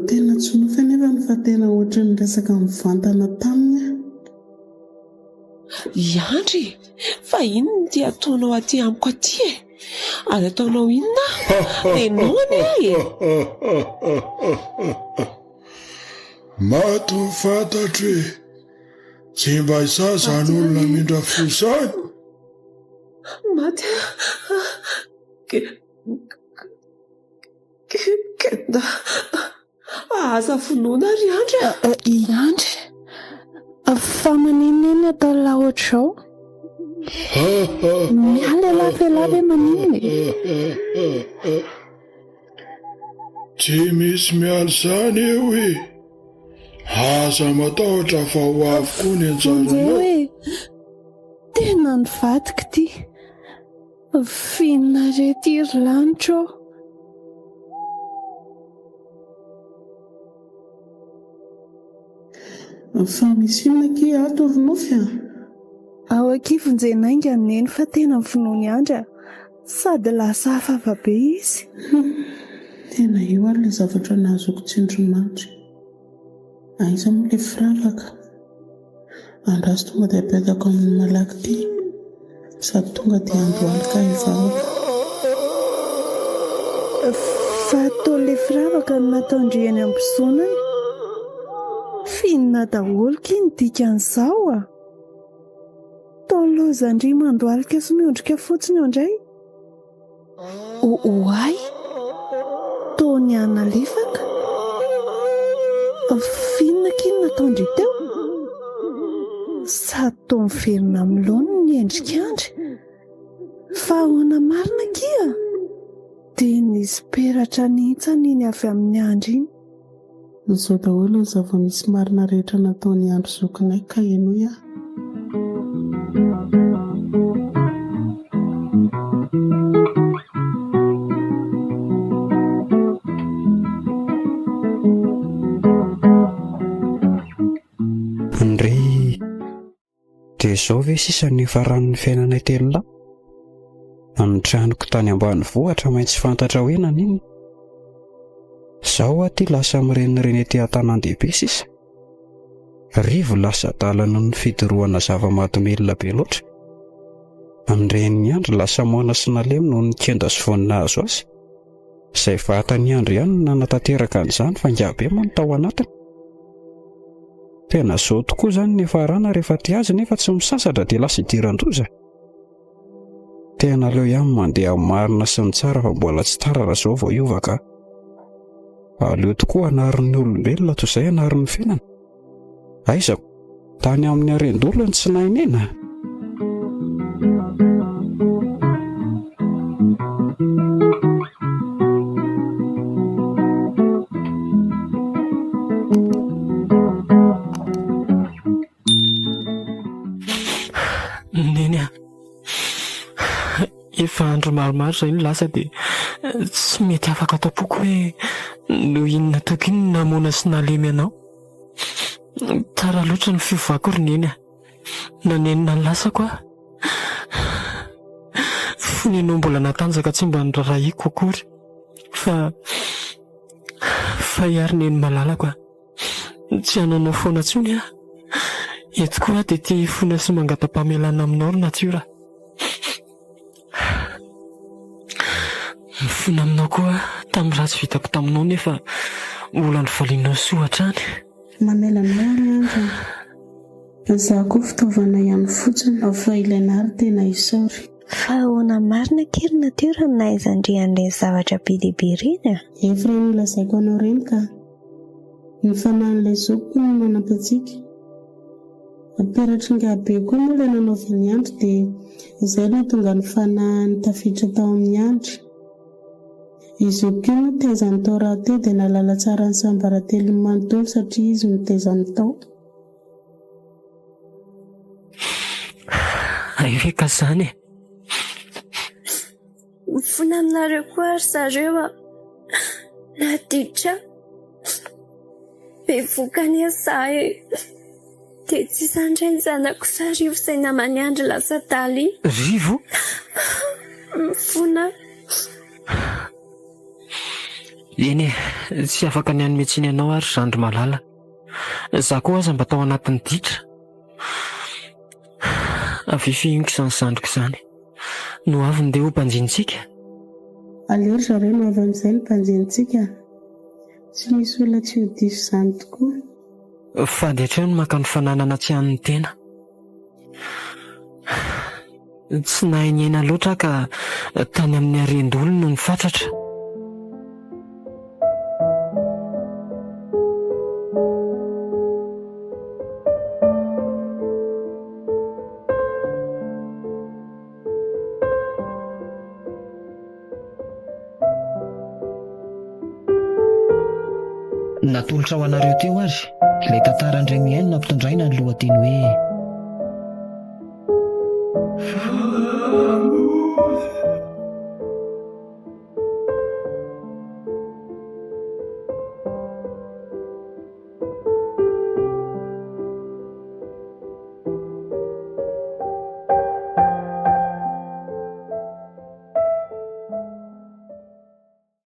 Tena tsy nofy anefa fa tena ohatra ny resaka mivantana taminy. Andry, fa inona dia ataonao aty amiko aty Ary ataonao inona? Enao ane mato fantatry tsy mba isazany olona mindra fosany. Maty kenda aza finoana ry Andry. Andry, fa manineny atao laotrao? Miala lavelave maniny. Tsy misy miala zany eo aza matahotra fa ho avokoa ny anjaranao. Tena ny vadiko ty. Finna rety iry lanitra. Fa misy inona ki ato ronofy ao akivonjenainga neny fa tena finoany Andry sady lasa hafafa be izy. Tena io ary ilay zavatra nahazoko tsindromanitra. Aiza moa ilay firavaka andraso tonga dia apetaka amin'ny malaky ty sady tonga dia andohalika hivavaka. Fa atao ilay firavaka no nataondriany ambosonany. Finna daholo kiny dikan'izao toloza Andry mandohalika sy miondrika fotsiny indray. Oay, tony analefaka. Finna kiny nataondry teo. Sady toa miverina amin'ny laony ny endrika Andry. Fa ahoana marina kia dia nisy peratra nihitsany iny avy amin'ny andro iny. Izao daholo ny zava-misy marina rehetra nataony andro zokinay ka ianao aho. Andry, dia izao ve sisa ny faran'ny fiainanay telona? Anotraniko tany ambanivohitra maintsy fantatra hoe nanino. Zaho aty lasa mirenireny ety an-tanan-dehibe sisa. Rivo lasa dalana ny fidorohana zava-mahadomelona be loatra. Andren'ny andro lasa moana sy nalemy noho ny kenda sy vonina azo azy. Izay vatany andro ihany nanatanteraka an'izany fa ngiabe moa ny tao anatiny. Tena zao tokoa izany ny farana rehefa ty azy nefa tsy misasatra dia lasa idiran-doza. Tena aleo ihany mandeha amin'ny marina sy ny tsara fa mbola tsy tara raha izao vao hiovaka. Aleo tokoa anarin'ny olombelona toy izay anarin'ny fiainana. Aizako, tany amin'ny arendrina ny tsy nahinena. Efa andro maromaro izay no lasa dia tsy mety afaka atao-poko hoe no inona toky iny namoana sy nalemy anao. Tsara loatra ny fivako ry neny. Nanenina ny lasako aho. Fonenao mbola natanjaka tsy mba nirarahiako akory. Fa iary neny malalako. Tsy hananao foana tsony aho. Eto koa dia tia hifona sy mangata-pamelana aminao ry natiora. Mifona aminao koa tamin'ny ratsy vitako taminao nefa mbola nivalianao soa hatrany. Mamelanao ary andro. Izaho koa fitaovana ihany fotsiny fa ilaina ary tena isaory. Fa ahoana marina kely natiora no nahaizandrian'ireny zavatra be dia be ireny a? Efa reny lazaiko anao ireny ka ny fanahin'ilay zokiko no manampatsika. Peratra nga be koa moa ilay nanaovan'ny andro dia izay no tonga ny fanahiny tafiditra tao amin'ny andro. Izoko io no tezany tao raha teo dia nalala tsara ny sambarately manontolo satria izy no tezany tao. Aireka izany e. Mifona aminareo koa ary zareo a. Naditra be vokany azahy dia tsy sandray ny zanako sa rivo izay namany andro lasa daly. Rivo? Mifona. Eny e, tsy afaka ny hanometsiny ianao ary zandry malala. Za koa aza mba tao anatin'ny ditra. Afifihiniko izany zandriko izany. No avy ny dia ho mpanjintsika. Aleo zareo no avy amin'izay ny mpanjintsika. Tsy misy olona tsy ho diso izany tokoa. Fady hatreo no maka ny fananana tsy han'ny tena. Tsy nahinena loatra ka tany amin'ny arendrina no nifatratra. Natolotra ho anareo teo ary ilay tantarandray miaino nampitondraina ny lohateny hoe